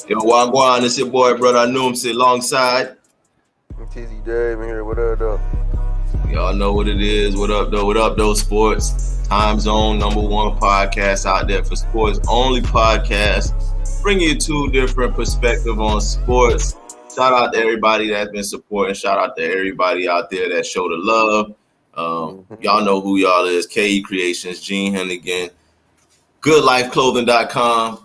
Yo, Wagwan, it's your boy, brother. I knew him sit alongside. TZ Dave in here. What up, though? Y'all know what it is. What up, though? What up, though, sports? Time Zone, #1 podcast out there for sports. Only podcast. Bringing you two different perspectives on sports. Shout out to everybody that's been supporting. Shout out to everybody out there that showed the love. Y'all know who y'all is. KE Creations, Gene Hennigan, GoodLifeClothing.com.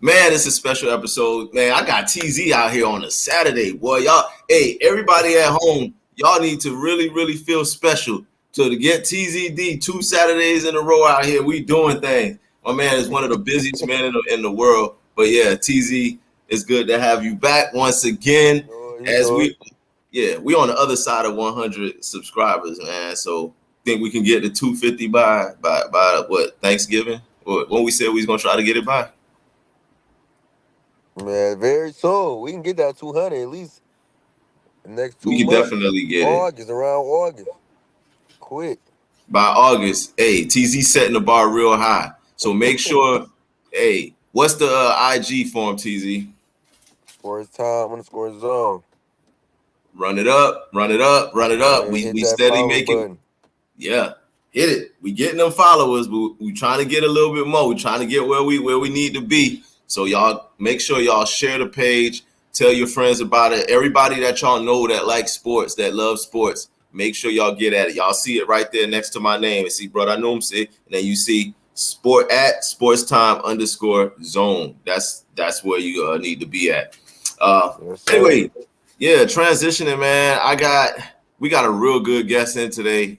Man, it's a special episode. Man, I got TZ out here on a Saturday. Boy, y'all, hey, everybody at home, y'all need to really feel special. So to get TZD 2 Saturdays in a row out here, we doing things. My man is one of the busiest men in the world. But yeah, TZ, it's good to have you back once again. We on the other side of 100 subscribers, man. So think we can get to 250 by what, Thanksgiving? Or when we said we was gonna try to get it by? Man, very soon. We can get that 200 at least the next 2 We can months. definitely get it. Around August. Quick. By August, hey, TZ setting the bar real high. So make sure, hey, what's the IG for him, TZ? _time_zone. Run it up. We steady making. Yeah, hit it. We getting them followers, but we trying to get a little bit more. We trying to get where we need to be. So y'all make sure y'all share the page. Tell your friends about it. Everybody that y'all know that like sports, that love sports, make sure y'all get at it. Y'all see it right there next to my name. And see, brother, I know him say, and then you see sport at sportstime_zone. That's where you need to be at. Anyway, yeah, transitioning, man. We got a real good guest in today.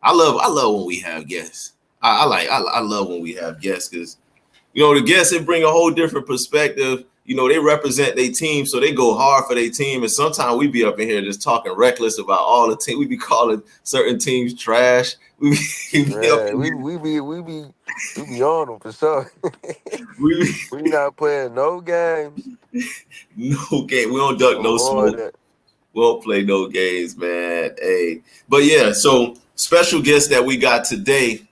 I love when we have guests. I love when we have guests because, you know, the guests, they bring a whole different perspective. You know, they represent their team, so they go hard for their team. And sometimes we be up in here just talking reckless about all the team. We be calling certain teams trash. We be on them for sure. we not playing no games. No game. We don't duck no smoke. We don't play no games, man. Hey, but yeah. So special guest that we got today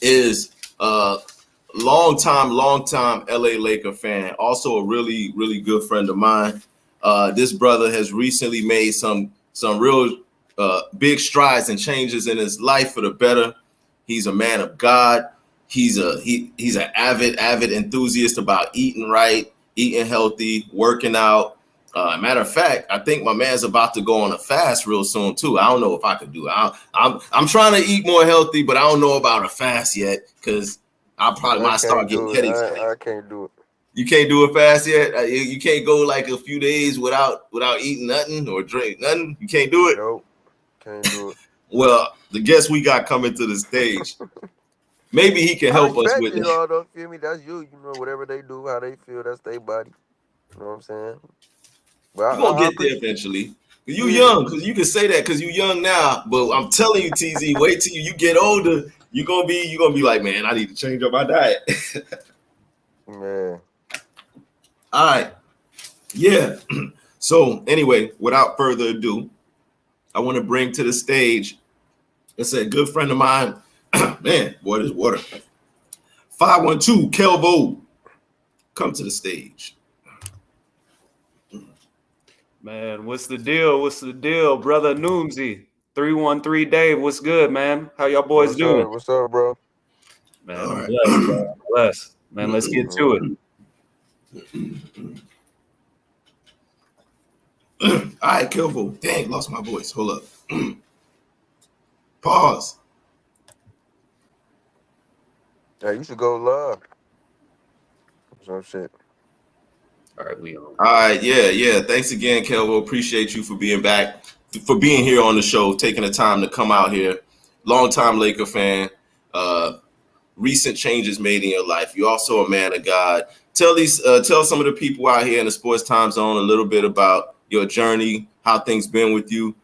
is long-time LA Laker fan, also a really good friend of mine. This brother has recently made some real big strides and changes in his life for the better. He's a man of God. He's an avid enthusiast about eating right, eating healthy, working out. Matter of fact, I think my man's about to go on a fast real soon too. I don't know if I could do it. I'm trying to eat more healthy, but I don't know about a fast yet because I probably might start getting headaches. I can't do it. You can't do it fast yet? You can't go like a few days without eating nothing or drink nothing? You can't do it? Nope. Can't do it. Well, the guest we got coming to the stage, maybe he can help us with it. Y'all don't feel me? That's you. You know, whatever they do, how they feel, that's their body. You know what I'm saying? You're going to get there eventually. You young, because you can say that because you young now. But I'm telling you, TZ, wait till you get older. You're gonna be like, man, I need to change up my diet. Man. All right. Yeah. So anyway, without further ado, I want to bring to the stage, it's a good friend of mine. Man, boy, this water. 512 Kelvo. Come to the stage. Man, what's the deal? Brother Noomsy? 313 Dave, what's good, man? How y'all boys doing? What's up, bro? Man, I'm blessed, bro. I'm blessed. Man, let's get to it. All right, Kelvo. Dang, lost my voice. Hold up. Pause. Yeah, you should go live. Some shit. All right, we on. All right, yeah. Thanks again, Kelvo. Appreciate you for being back, for being here on the show, taking the time to come out here. Longtime Laker fan. Recent changes made in your life. You're also a man of God. Tell some of the people out here in the sports time zone a little bit about your journey, how things been with you,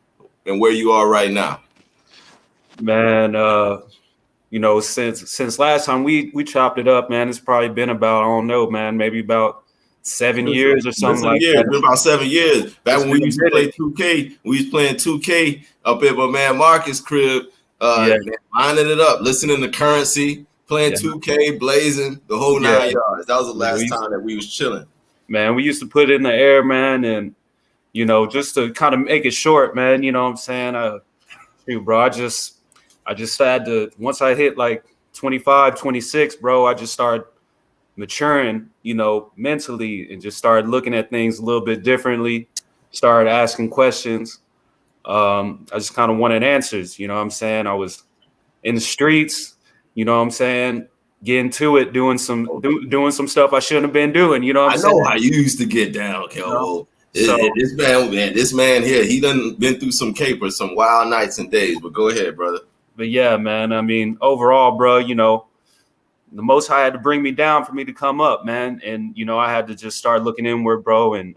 and where you are right now. Man, you know, since last time we chopped it up, man, it's probably been about, I don't know, man, maybe about 7 years or something like that. It's been about 7 years. Back when we used to play 2K, we was playing 2K up at my man Marcus' crib, lining it up, listening to Currency, playing 2K, blazing, the whole 9 yards. That was the last time that we was chilling. man, we used to put it in the air, man, and just to kind of make it short, man. You know what I'm saying? Shoot, bro, I just had to, once I hit like 25, 26, bro, I just started maturing, mentally, and just started looking at things a little bit differently, started asking questions. I just kind of wanted answers, you know what I'm saying? I was in the streets, you know what I'm saying? Getting to it, doing some stuff I shouldn't have been doing, you know what I'm I saying? know how you used to get down, Kelvo. So This man here, he done been through some capers, some wild nights and days. But go ahead, brother. but yeah, man, I mean, overall, bro, the Most High had to bring me down for me to come up, man. And, I had to just start looking inward, bro, and,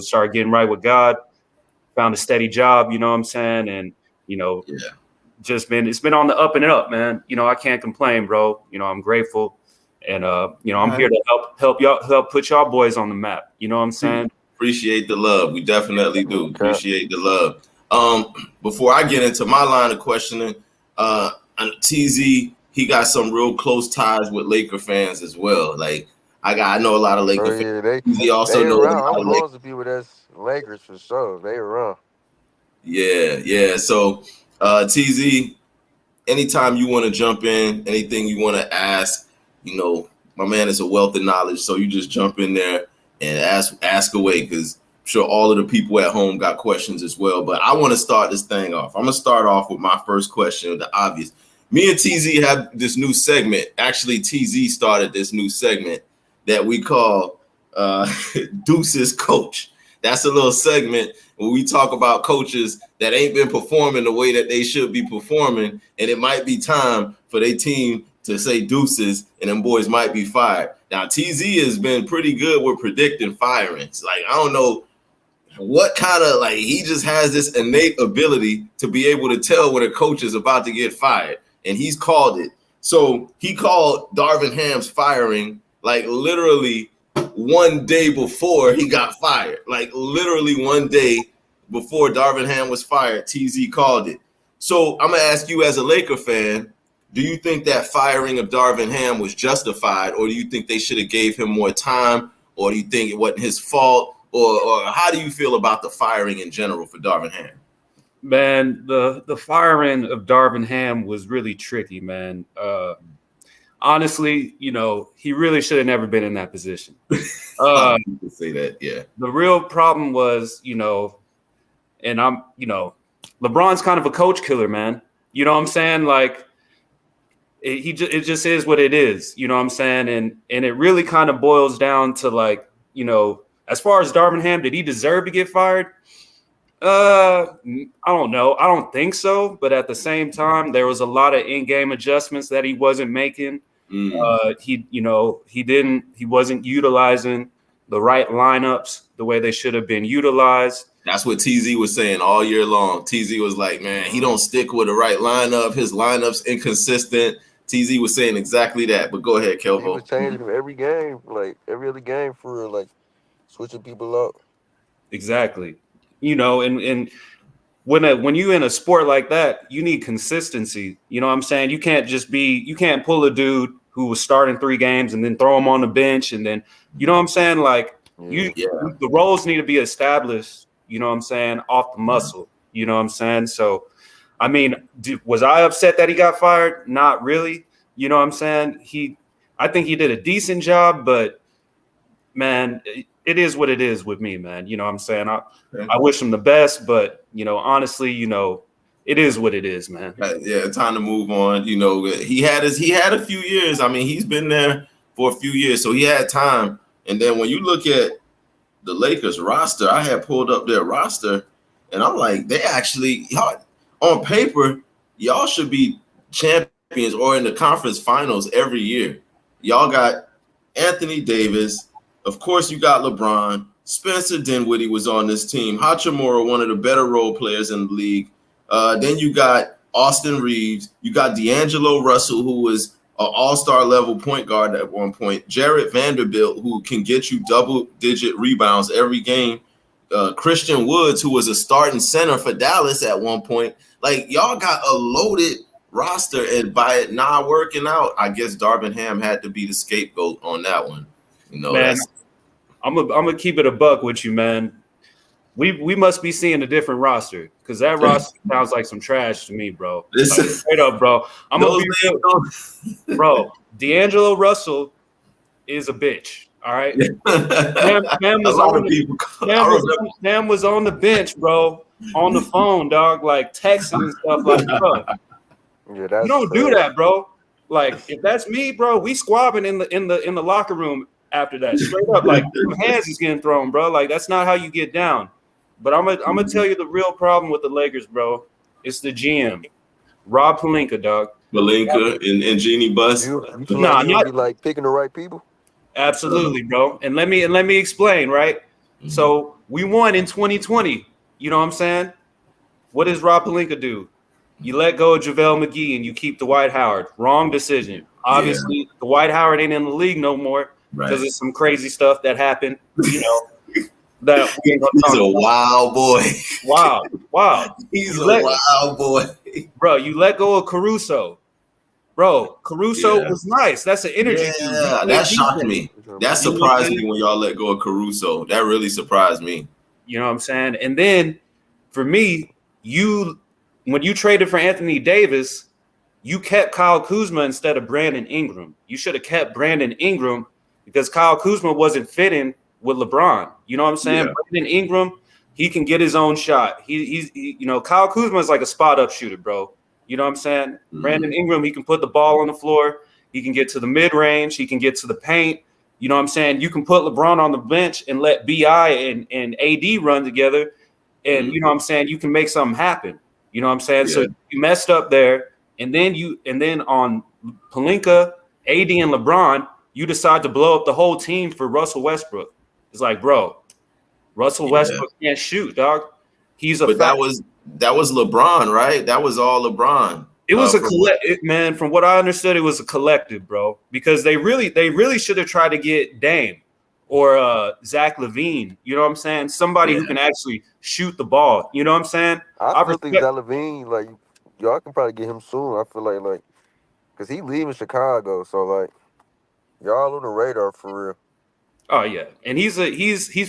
start getting right with God, found a steady job, you know what I'm saying? And, Yeah. it's been on the up and up, man. I can't complain, bro. I'm grateful. And, I'm here to help put y'all boys on the map. You know what I'm saying? Appreciate the love. We definitely do. Appreciate the love. Before I get into my line of questioning, TZ, he got some real close ties with Laker fans as well. Like I know a lot of Laker fans. He also knows a lot of Most of people that's Lakers for sure. They around. Yeah. So TZ, anytime you want to jump in, anything you want to ask, my man is a wealth of knowledge. So you just jump in there and ask away, because I'm sure all of the people at home got questions as well. But I want to start this thing off. I'm going to start off with my first question, the obvious. Me and TZ have this new segment. Actually, TZ started this new segment that we call Deuce's Coach. That's a little segment where we talk about coaches that ain't been performing the way that they should be performing, and it might be time for their team to say deuces, and them boys might be fired. Now, TZ has been pretty good with predicting firings. Like, I don't know what kind of, like, he just has this innate ability to be able to tell when a coach is about to get fired, and he's called it. So he called Darvin Ham's firing like literally one day before he got fired. Like literally one day before Darvin Ham was fired, TZ called it. So I'm going to ask you, as a Laker fan, do you think that firing of Darvin Ham was justified, or do you think they should have gave him more time, or do you think it wasn't his fault, or how do you feel about the firing in general for Darvin Ham? Man, the firing of Darvin Ham was really tricky, man. Honestly, he really should have never been in that position. You can say that, yeah. The real problem was, and LeBron's kind of a coach killer, man. You know what I'm saying? Like, it just is what it is. You know what I'm saying? And it really kind of boils down to, like, as far as Darvin Ham, did he deserve to get fired? I don't know. I don't think so. But at the same time, there was a lot of in-game adjustments that he wasn't making. He wasn't utilizing the right lineups the way they should have been utilized. That's what TZ was saying all year long. TZ was like, man, he don't stick with the right lineup. His lineup's inconsistent. TZ was saying exactly that. But go ahead, Kelvo. He was changing them every game, like every other game, for like switching people up. Exactly. And when you in a sport like that, you need consistency. You know what I'm saying? You can't pull a dude who was starting 3 games and then throw him on the bench, and then, you know what I'm saying? Like, the roles need to be established, you know what I'm saying, off the muscle, you know what I'm saying? So, I mean, was I upset that he got fired? Not really. You know what I'm saying? I think he did a decent job, but man, it is what it is with me, man. You know what I'm saying? I wish him the best, but, honestly, it is what it is, man. Yeah, time to move on. He had a few years. I mean, he's been there for a few years, so he had time. And then when you look at the Lakers roster, I had pulled up their roster, and I'm like, they actually, on paper, y'all should be champions or in the conference finals every year. Y'all got Anthony Davis. Of course, you got LeBron. Spencer Dinwiddie was on this team. Hachimura, one of the better role players in the league. Then you got Austin Reeves. You got D'Angelo Russell, who was an all-star level point guard at one point. Jarrett Vanderbilt, who can get you double-digit rebounds every game. Christian Woods, who was a starting center for Dallas at one point. Like, y'all got a loaded roster, and by it not working out, I guess Darvin Ham had to be the scapegoat on that one. Man, I'm gonna keep it a buck with you, man. We must be seeing a different roster because that roster sounds like some trash to me, bro. Like, straight up, bro. I'm gonna be real, bro. D'Angelo Russell is a bitch. All right. Sam was on the bench, bro, on the phone, dog, like texting and stuff, like, bro. Yeah, You don't do that, bro. Like, if that's me, bro, we squabbing in the locker room after that. Straight up, like, hands is getting thrown, bro. Like, that's not how you get down. But I'm gonna tell you the real problem with the Lakers, bro. It's the GM, Rob Pelinka, dog. Pelinka and Jeannie Buss. You feel like he'll be like picking the right people? Absolutely, bro. And let me explain, right? Mm-hmm. So we won in 2020. You know what I'm saying? What does Rob Pelinka do? You let go of JaVale McGee and you keep Dwight Howard. Wrong decision. Obviously, Dwight Howard ain't in the league no more because of some crazy stuff that happened. You know. That he's a wild boy. Wow. He's a wild boy. Bro, you let go of Caruso. Bro, Caruso was nice. That's an energy. Yeah, that shocked me. That surprised me when y'all let go of Caruso. That really surprised me. You know what I'm saying? And then for me, when you traded for Anthony Davis, you kept Kyle Kuzma instead of Brandon Ingram. You should have kept Brandon Ingram because Kyle Kuzma wasn't fitting with LeBron. You know what I'm saying? Yeah. Brandon Ingram, he can get his own shot. He's Kyle Kuzma is like a spot up shooter, bro. You know what I'm saying? Mm-hmm. Brandon Ingram, he can put the ball on the floor. He can get to the mid range. He can get to the paint. You know what I'm saying? You can put LeBron on the bench and let BI and AD run together. And you know what I'm saying? You can make something happen. You know what I'm saying? Yeah. So you messed up there. And then on Pelinka, AD and LeBron, you decide to blow up the whole team for Russell Westbrook. It's like, bro, Russell Westbrook can't shoot, dog. But that was LeBron, right? That was all LeBron. It was a collective, man. From what I understood, it was a collective, bro. Because they really should have tried to get Dame or Zach LaVine. You know what I'm saying? Somebody who can actually shoot the ball. You know what I'm saying? I feel think Zach LaVine, like, y'all can probably get him soon. I feel like, because he leaving Chicago, so like, y'all on the radar for real. Oh yeah, and he's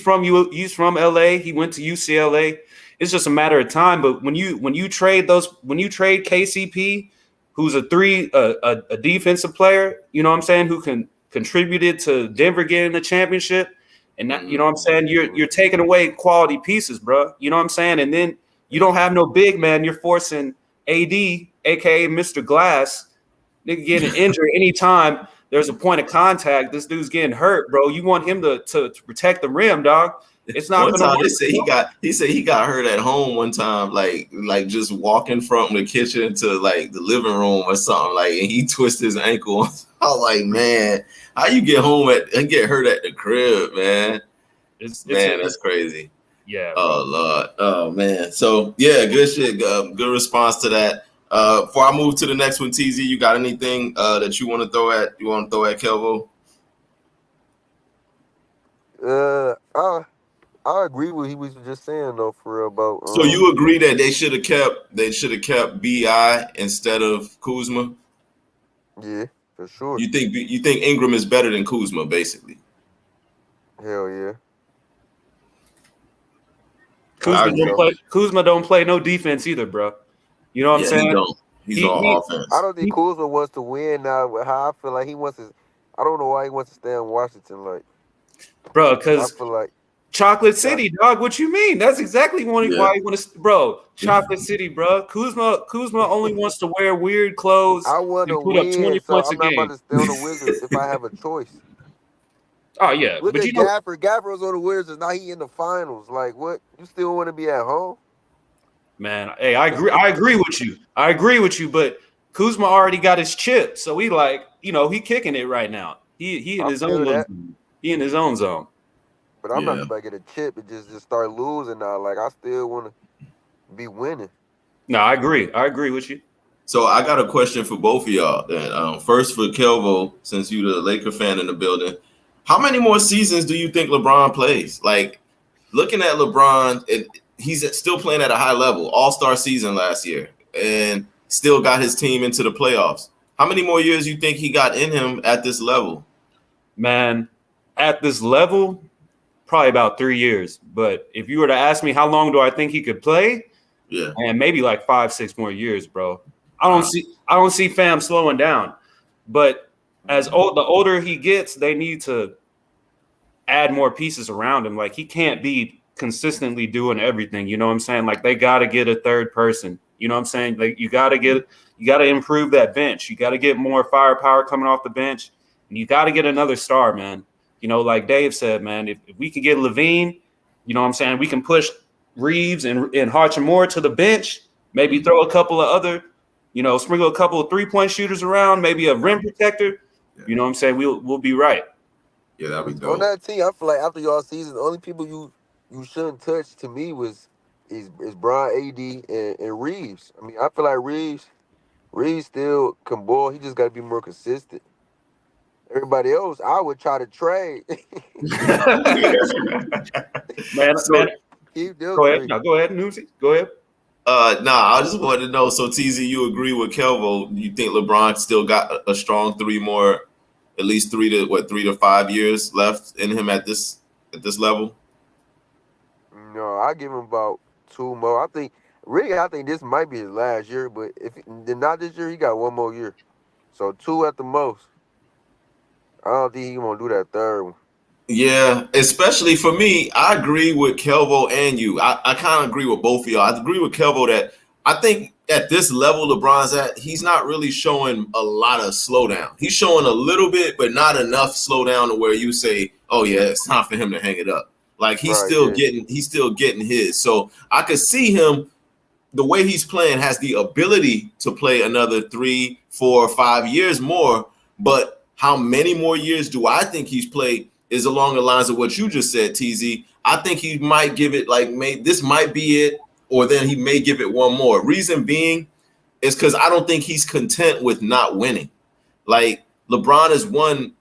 from LA. He went to UCLA. It's just a matter of time. But when you trade KCP, who's a defensive player, you know what I'm saying, who can contributed to Denver getting the championship, and that, you know what I'm saying, you're taking away quality pieces, bro. You know what I'm saying, and then you don't have no big man. You're forcing AD, aka Mr. Glass, nigga getting injured anytime there's a point of contact. This dude's getting hurt, bro. You want him to protect the rim, dog. It's not one time he said he got hurt at home one time, like just walking from the kitchen to like the living room or something, like, and he twisted his ankle. I was like, man, how you get home and get hurt at the crib, man? That's crazy. Yeah. Oh Lord. Oh man. So yeah, good shit. Good response to that. Before I move to the next one, TZ, you got anything that you want to throw at Kelvo? I agree with what he was just saying though, for real, about. So you agree that they should have kept BI instead of Kuzma? Yeah, for sure. You think Ingram is better than Kuzma, basically? Hell yeah. Kuzma don't play no defense either, bro. You know what I'm saying? He's all offense. I don't think Kuzma wants to win now. How I feel like he wants to. I don't know why he wants to stay in Washington, like. Bro, because I feel like Chocolate City, dog. What you mean? That's exactly why you want to, bro. Chocolate City, bro. Kuzma only wants to wear weird clothes. I want to win, so I'm not about to stay on the Wizards if I have a choice. Oh yeah, look at Gafford. Gafford's on the Wizards. Now he in the finals. Like, what? You still want to be at home? Man, hey, I agree with you. But Kuzma already got his chip, so he he kicking it right now. He in his own zone. He in his own zone. But I'm not about to get a chip and just start losing now. Like, I still want to be winning. No, I agree. I agree with you. So I got a question for both of y'all. Then, first for Kelvo, since you're the Laker fan in the building, how many more seasons do you think LeBron plays? Like, looking at LeBron, he's still playing at a high level. All-Star season last year, and still got his team into the playoffs. How many more years you think he got in him at this level? Man, at this level, probably about 3 years. But if you were to ask me how long do I think he could play, and maybe like 5-6 more years, bro. I don't see fam slowing down. But the older he gets, they need to add more pieces around him. Like he can't be consistently doing everything. You know what I'm saying? Like they got to get a third person. You know what I'm saying? Like you got to improve that bench. You got to get more firepower coming off the bench, and you got to get another star, man. You know, like Dave said, man, if we can get Levine, you know what I'm saying? We can push Reeves and Hachimura to the bench, maybe throw a couple of other, sprinkle a couple of 3-point shooters around, maybe a rim protector. You know what I'm saying? We'll be right. Yeah, that'd be dope. On that team, I feel like after y'all season, the only people you shouldn't touch to me is Brian, AD, and Reeves. I mean, I feel like Reeves still can ball. He just got to be more consistent. Everybody else, I would try to trade. man, Keep go ahead. No, go ahead, Newsy. Go ahead. I just wanted to know. So, TZ, you agree with Kelvo? You think LeBron still got a strong at least 3 to 5 years left in him at this level? No, I give him about 2 more. I think this might be his last year, but if not this year, he got 1 more year. So 2 at the most. I don't think he's gonna do that third one. Yeah, especially for me, I agree with Kelvo and you. I kind of agree with both of y'all. I agree with Kelvo that I think at this level LeBron's at, he's not really showing a lot of slowdown. He's showing a little bit, but not enough slowdown to where you say, oh yeah, it's time for him to hang it up. Like he's still getting his. So I could see him, the way he's playing, has the ability to play another 3, 4, 5 years more. But how many more years do I think he's played is along the lines of what you just said, TZ. I think he might give it this might be it, or then he may give it 1 more. Reason being is because I don't think he's content with not winning. Like LeBron has won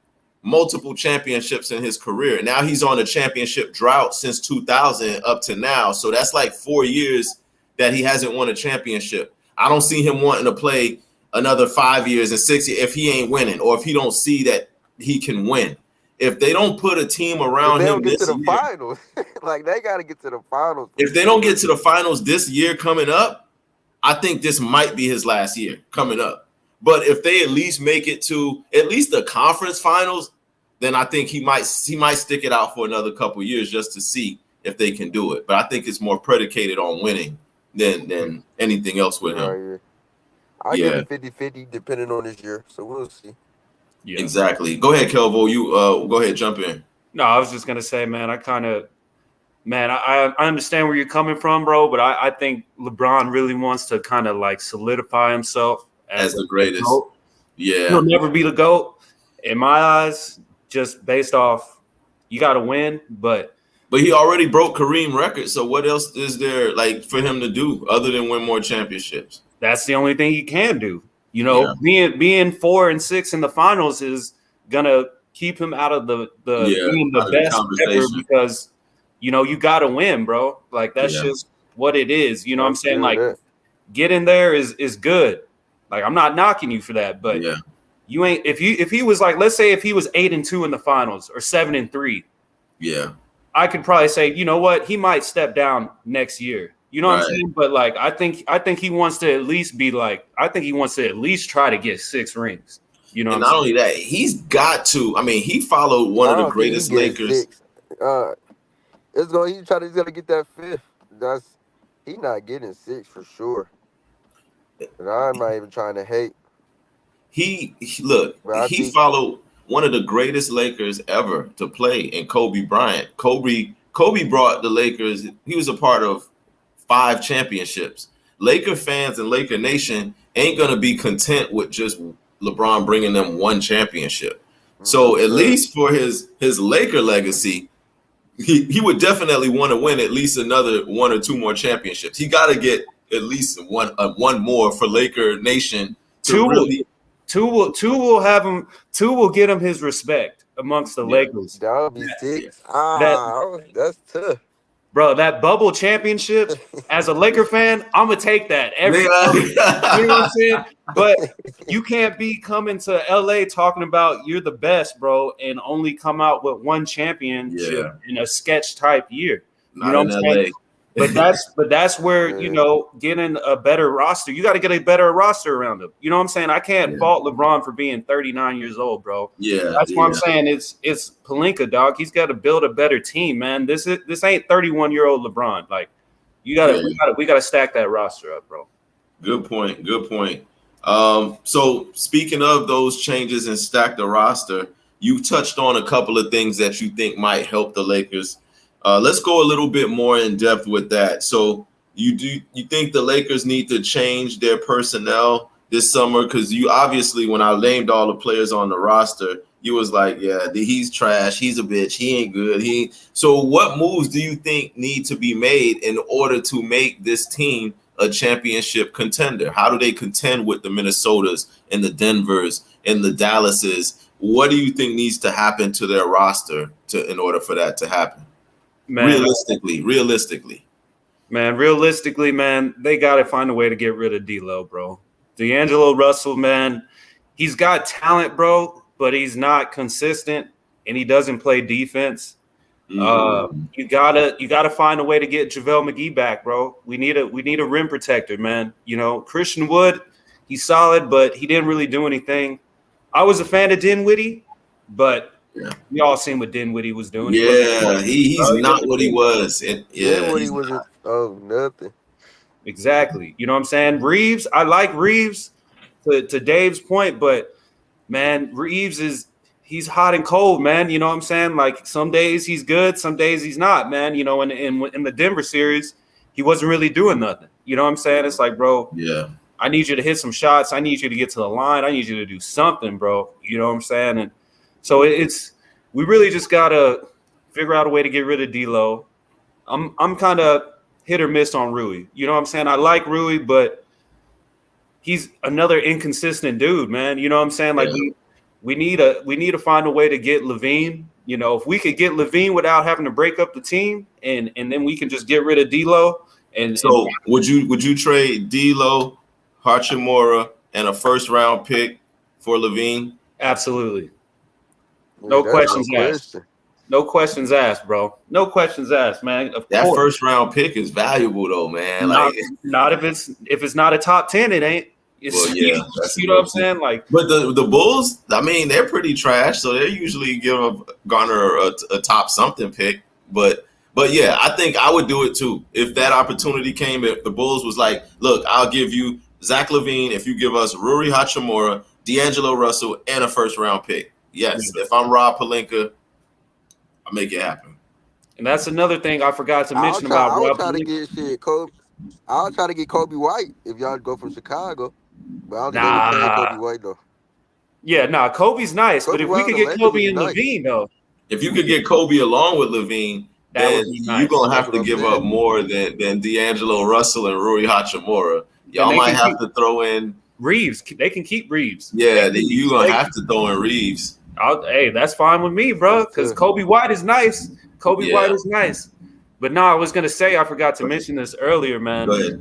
multiple championships in his career. Now he's on a championship drought since 2000 up to now. So that's like 4 years that he hasn't won a championship. I don't see him wanting to play another 5 years and 6 years if he ain't winning, or if he don't see that he can win. If they don't put a team around him this year, finals. Like they got to get to the finals. If they don't get to the finals this year coming up, I think this might be his last year coming up. But if they at least make it to at least the conference finals, then I think he might stick it out for another couple of years just to see if they can do it. But I think it's more predicated on winning than anything else with him. I give it 50-50 depending on this year. So we'll see. Yeah. Exactly. Go ahead, Kelvo. You go ahead, jump in. No, I was just gonna say, man, I understand where you're coming from, bro, but I think LeBron really wants to kind of like solidify himself as the greatest. GOAT. Yeah. He'll never be the GOAT. In my eyes, just based off you gotta win, but he already broke Kareem record. So what else is there like for him to do other than win more championships? That's the only thing he can do. Being 4 and 6 in the finals is gonna keep him out of the being the best ever because you gotta win, bro. Like that's just what it is. You know what I'm saying? Like getting there is good. Like I'm not knocking you for that, but you ain't if he was like, let's say if he was 8-2 in the finals or 7-3, I could probably say, you know what, he might step down next year. You know what I'm saying? But like I think he wants to at least try to get 6 rings. You know, and not only that, he's got to. I mean, he followed one of the greatest Lakers. He's gonna get that 5th. He's not getting 6 for sure. And I'm not even trying to hate. He followed one of the greatest Lakers ever to play in Kobe Bryant. Kobe brought the Lakers. He was a part of 5 championships. Laker fans and Laker Nation ain't gonna be content with just LeBron bringing them 1 championship. So at least for his Laker legacy, he would definitely want to win at least another 1 or 2 more championships. He got to get at least one more for Laker Nation. Two will have him. 2 will get him his respect amongst the Lakers. That would be 6. That's tough. bro, that bubble championship, as a Laker fan, I'm going to take that every time. You know what I'm saying? But you can't be coming to LA talking about you're the best, bro, and only come out with one championship in a sketch type year. Not you know in what I'm saying? LA. But that's where, getting a better roster, you got to get a better roster around him. You know what I'm saying? I can't fault LeBron for being 39 years old, bro. That's what I'm saying. It's Pelinka, dog. He's got to build a better team, man. This ain't 31-year-old LeBron. Like, we gotta stack that roster up, bro. Good point. Good point. So speaking of those changes and stack the roster, you touched on a couple of things that you think might help the Lakers. Let's go a little bit more in depth with that. So you think the Lakers need to change their personnel this summer? Because you obviously, when I named all the players on the roster, you was like, yeah, he's trash, he's a bitch, he ain't good. So what moves do you think need to be made in order to make this team a championship contender? How do they contend with the Minnesotas and the Denvers and the Dallases? What do you think needs to happen to their roster in order for that to happen? Man, realistically, man, they got to find a way to get rid of D'Lo, bro. D'Angelo Russell, man, he's got talent, bro, but he's not consistent and he doesn't play defense. You gotta find a way to get JaVale McGee back, bro. We need a rim protector, man. You know, Christian Wood, he's solid, but he didn't really do anything. I was a fan of Dinwiddie, but we all seen what Dinwiddie was doing. He's not what he was. Dinwiddie was nothing. Exactly. You know what I'm saying? Reeves, I like Reeves to Dave's point, but man, Reeves he's hot and cold, man. You know what I'm saying? Like, some days he's good, some days he's not, man. You know, in the Denver series, he wasn't really doing nothing. You know what I'm saying? It's like, bro, I need you to hit some shots. I need you to get to the line. I need you to do something, bro. You know what I'm saying? And so we really just gotta figure out a way to get rid of D'Lo. I'm kind of hit or miss on Rui. You know what I'm saying? I like Rui, but he's another inconsistent dude, man. You know what I'm saying? Like, we need to find a way to get LaVine. You know, if we could get LaVine without having to break up the team, and then we can just get rid of D'Lo. So would you trade D'Lo, Hachimura, and a first round pick for LaVine? Absolutely. No questions asked. No questions asked, bro. No questions asked, man. Of that course. First round pick is valuable though, man. Not if it's not a top 10, it ain't. You know what I'm saying? Like, but the Bulls, I mean, they're pretty trash, so they usually garner a top something pick. But yeah, I think I would do it too if that opportunity came. If the Bulls was like, look, I'll give you Zach LaVine if you give us Rui Hachimura, D'Angelo Russell, and a first round pick. Yes, if I'm Rob Pelinka, I'll make it happen. And that's another thing I forgot to mention about Rob Pelinka. I'll try to get Kobe White if y'all go from Chicago. But I don't think they would trade Kobe White though. Yeah, Kobe's nice, but if we could get Kobe and LaVine though. If you could get Kobe along with LaVine, then you're gonna have to give up more than D'Angelo Russell and Rui Hachimura. Y'all might have to throw in Reeves. They can keep Reeves. Yeah, you're gonna have to throw in Reeves. Hey, that's fine with me, bro. Because Kobe White is nice. White is nice. But no, I was gonna say, I forgot to mention this earlier, man. Go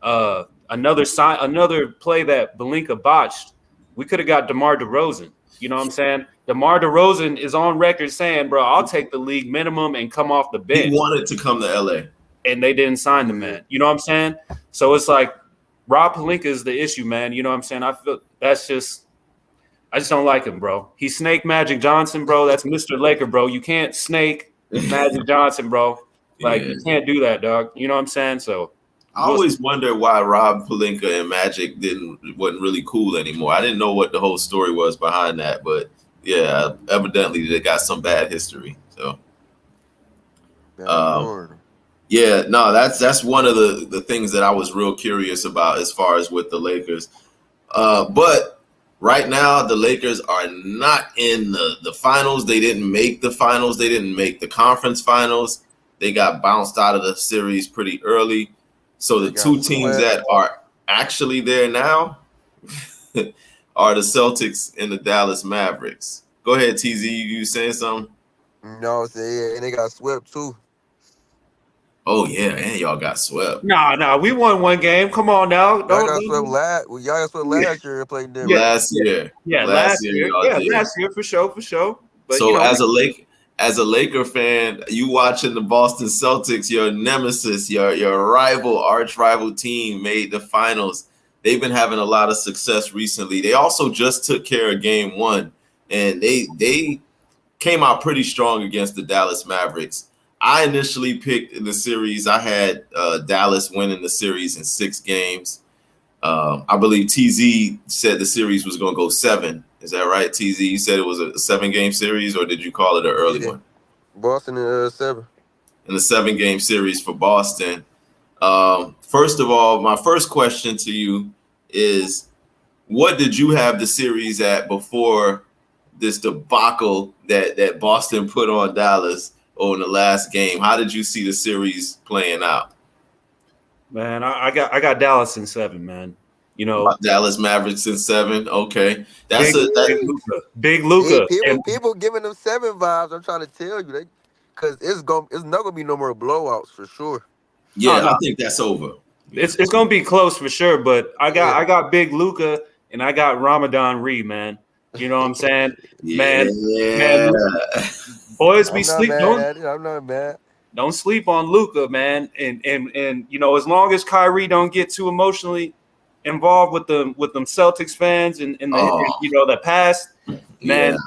ahead. Another play that Pelinka botched. We could have got DeMar DeRozan. You know what I'm saying? DeMar DeRozan is on record saying, bro, I'll take the league minimum and come off the bench. He wanted to come to LA. And they didn't sign the man. You know what I'm saying? So it's like Rob Pelinka is the issue, man. You know what I'm saying? I feel I just don't like him, bro. He snake Magic Johnson, bro. That's Mr. Laker, bro. You can't snake Magic Johnson, bro. Like, you can't do that, dog. You know what I'm saying? So I always wonder why Rob Pelinka and Magic wasn't really cool anymore. I didn't know what the whole story was behind that, but yeah, evidently they got some bad history. So that's one of the things that I was real curious about as far as with the Lakers. But right now the Lakers are not in the finals. They didn't make the finals. They didn't make the conference finals. They got bounced out of the series pretty early. So the two teams that are actually there now are the Celtics and the Dallas Mavericks. Go ahead, TZ. You saying something? No, and they got swept too. Oh yeah, and y'all got swept Nah, we won one game. Come on now, Y'all don't got don't. swept last. Well, y'all got swept yeah. last year and played them. Yeah, last yeah, year. yeah. Last Last year year, y'all yeah, did. last year for sure. But So we. as a Laker fan, you watching the Boston Celtics, your nemesis, your rival, arch rival team made the finals. They've been having a lot of success recently. They also just took care of game 1 and they came out pretty strong against the Dallas Mavericks. I initially picked in the series. I had Dallas winning the series in 6 games. I believe TZ said the series was going to go 7. Is that right, TZ? You said it was a 7-game series, or did you call it an early Yeah, one? Boston in 7. In the 7-game series for Boston. First of all, my first question to you is, what did you have the series at before this debacle that Boston put on Dallas in the last game? How did you see the series playing out? Man, I got Dallas in 7, man. You know, Dallas Mavericks in 7. Okay, big big Sheesh. Luca, big See, Luca, and people giving them 7 vibes. I'm trying to tell you, because it's not gonna be no more blowouts for sure. oh Yeah, no, I think that's over. Yeah. it's gonna be close for sure. But Yeah. I got big Luca and I got Ramadan Reed, man. You know what I'm saying, man, Yeah. man. Boys be I'm not sleep. mad at it. I'm not mad. Don't sleep on Luca, man. And you know, as long as Kyrie don't get too emotionally involved with them Celtics fans and Oh, you know the past, yeah. man,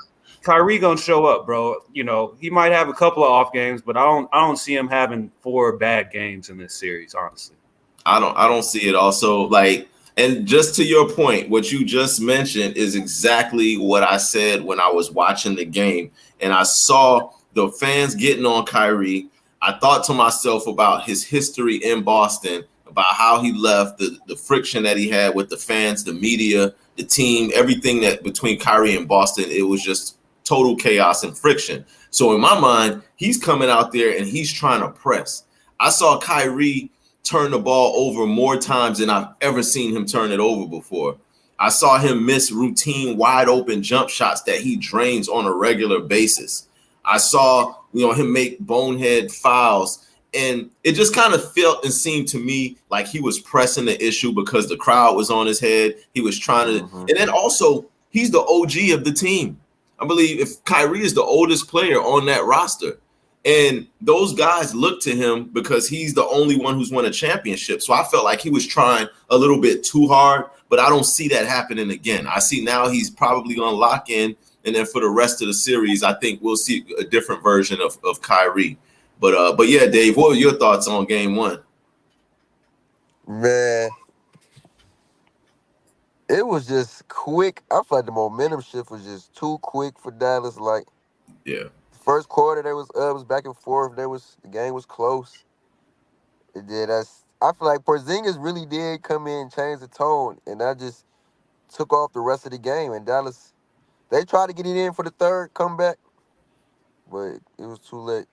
Kyrie gonna show up, bro. You know, he might have a couple of off games, but I don't see him having 4 bad games in this series, honestly. I don't see it also like, and just to your point, what you just mentioned is exactly what I said when I was watching the game and I saw the fans getting on Kyrie. I thought to myself about his history in Boston, about how he left, the friction that he had with the fans, the media, the team, everything that between Kyrie and Boston, it was just total chaos and friction. So in my mind, he's coming out there and he's trying to press. I saw Kyrie turn the ball over more times than I've ever seen him turn it over before. I saw him miss routine wide open jump shots that he drains on a regular basis. I saw, him make bonehead fouls, and it just kind of felt and seemed to me like he was pressing the issue because the crowd was on his head. He was trying to, and then also he's the OG of the team. I believe if Kyrie is the oldest player on that roster. And those guys look to him because he's the only one who's won a championship. So I felt like he was trying a little bit too hard, but I don't see that happening again. I see now he's probably going to lock in. And then for the rest of the series, I think we'll see a different version of Kyrie. But yeah, Dave, what were your thoughts on game 1? Man, it was just quick. I felt like the momentum shift was just too quick for Dallas. Like Yeah. first quarter, they was it was back and forth. The game was close. It did. I feel like Porzingis really did come in and change the tone, and that just took off the rest of the game. And Dallas, they tried to get it in for the third comeback, but it was too late.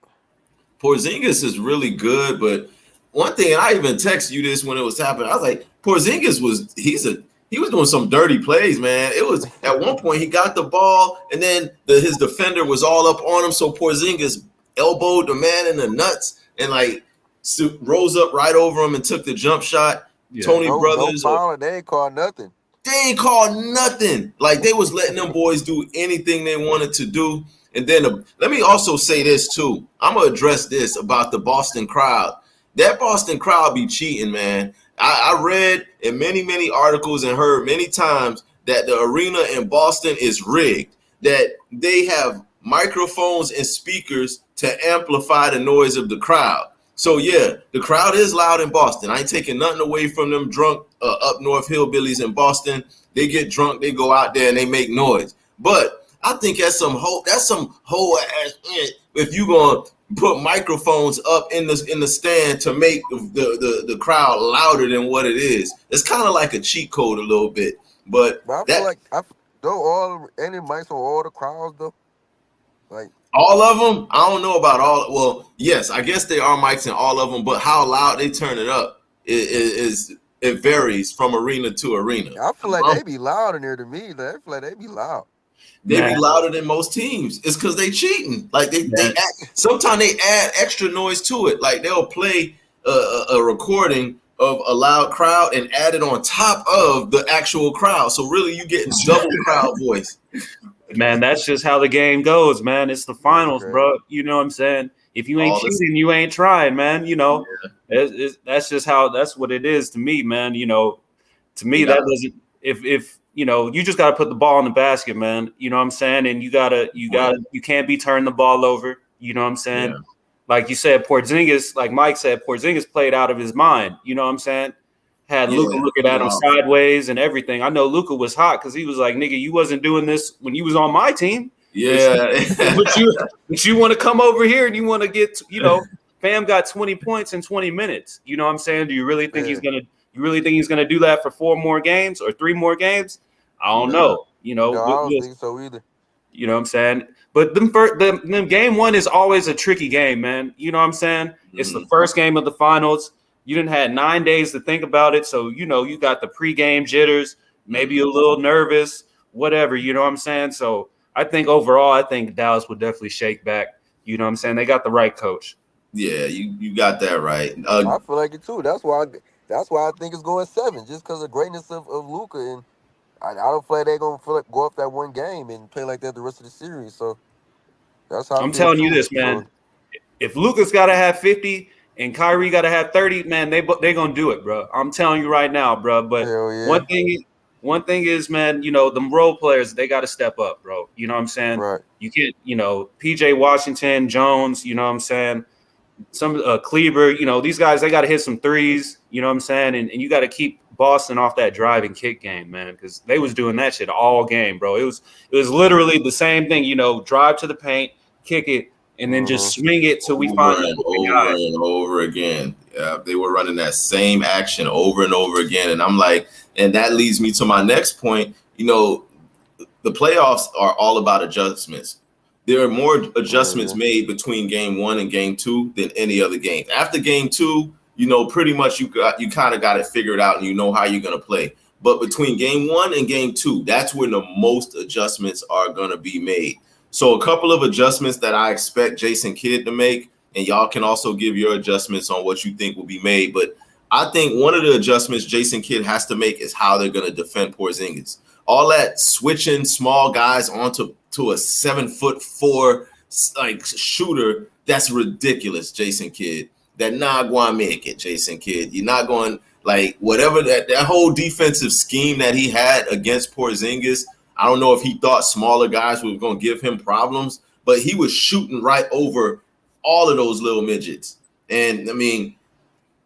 Porzingis is really good, but one thing, and I even texted you this when it was happening. I was like, Porzingis he was doing some dirty plays, man. It was at one point he got the ball, and then his defender was all up on him, so Porzingis elbowed the man in the nuts and like rose up right over him and took the jump shot. Yeah. Tony No Brothers, foul. They ain't called nothing. they ain't called nothing. Like they was letting them boys do anything they wanted to do. And then let me also say this too. I'm gonna address this about the Boston crowd. That Boston crowd be cheating, man. I read in many articles and heard many times that the arena in Boston is rigged. That they have microphones and speakers to amplify the noise of the crowd. So yeah, the crowd is loud in Boston. I ain't taking nothing away from them drunk up north hillbillies in Boston. They get drunk, they go out there and they make noise. But I think that's some whole ass if you gonna put microphones up in the stand to make the crowd louder than what it is. It's kind of like a cheat code a little bit. But But I feel that like though all any mics on all the crowds though, like all of them, I don't know about all. Well, yes, I guess they are mics in all of them, but how loud they turn it up it varies from arena to arena. I feel like they be loud in there to me. Like, I feel like they be loud. They Man, be louder than most teams. It's because they cheating. Like sometimes they add extra noise to it. Like they'll play a recording of a loud crowd and add it on top of the actual crowd. So really, you getting double crowd voice. man, that's just how the game goes, man. It's the finals, bro. You know what I'm saying? If you ain't cheating, you ain't trying, man. You know, that's just that's what it is to me, man. You know, to me, that doesn't. If you know, you just got to put the ball in the basket, man. You know what I'm saying? And you can't be turning the ball over. You know what I'm saying? Yeah. Like you said, Porzingis, like Mike said, Porzingis played out of his mind. You know what I'm saying? Had Luka looking at him sideways and everything. I know Luka was hot because he was like, "Nigga, you wasn't doing this when you was on my team." Yeah, but you want to come over here and you want to get, you know, fam got 20 points in 20 minutes. You know what I'm saying? Do you really think he's gonna do that for 4 more games or 3 more games? I don't know. You know, I don't think so either. You know what I'm saying? But them game 1 is always a tricky game, man. You know what I'm saying? Mm-hmm. It's the first game of the finals. You didn't had 9 days to think about it, so you know you got the pregame jitters, maybe a little nervous, whatever. You know what I'm saying? So I think overall, Dallas would definitely shake back. You know what I'm saying? They got the right coach. Yeah, you got that right. I feel like it too. That's why I think it's going 7, just because of the greatness of Luka, and I don't feel like they're gonna go up that one game and play like that the rest of the series. So that's how I'm telling you this, man. If Luka's got to have 50 and Kyrie got to have 30, man, they gonna do it, bro. I'm telling you right now, bro. But one thing is, man, you know, them role players, they got to step up, bro. You know what I'm saying? Right. You can't, you know, PJ Washington, Jones, you know what I'm saying? Some Kleber, you know, these guys, they got to hit some threes, you know what I'm saying? And you got to keep Boston off that drive and kick game, man, because they was doing that shit all game, bro. It was literally the same thing, you know, drive to the paint, kick it, and then just swing it till we find over and over again. Yeah, they were running that same action over and over again. And I'm like, and that leads me to my next point. You know, the playoffs are all about adjustments. There are more adjustments made between game 1 and game 2 than any other game. After game 2, you know, pretty much you kind of got it figured out and you know how you're going to play. But between game 1 and game 2, that's when the most adjustments are going to be made. So a couple of adjustments that I expect Jason Kidd to make, and y'all can also give your adjustments on what you think will be made. But I think one of the adjustments Jason Kidd has to make is how they're going to defend Porzingis. All that switching small guys onto a 7'4" like shooter, that's ridiculous, Jason Kidd. That not going to make it, Jason Kidd. You're not going, like, whatever that whole defensive scheme that he had against Porzingis. I don't know if he thought smaller guys were going to give him problems, but he was shooting right over all of those little midgets. And I mean,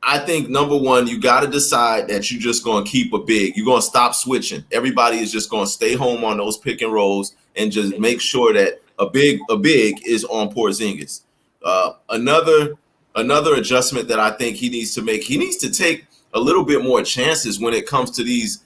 I think number one, you got to decide that you're just going to keep a big. You're going to stop switching. Everybody is just going to stay home on those pick and rolls and just make sure that a big is on Porzingis. Another adjustment that I think he needs to make. He needs to take a little bit more chances when it comes to these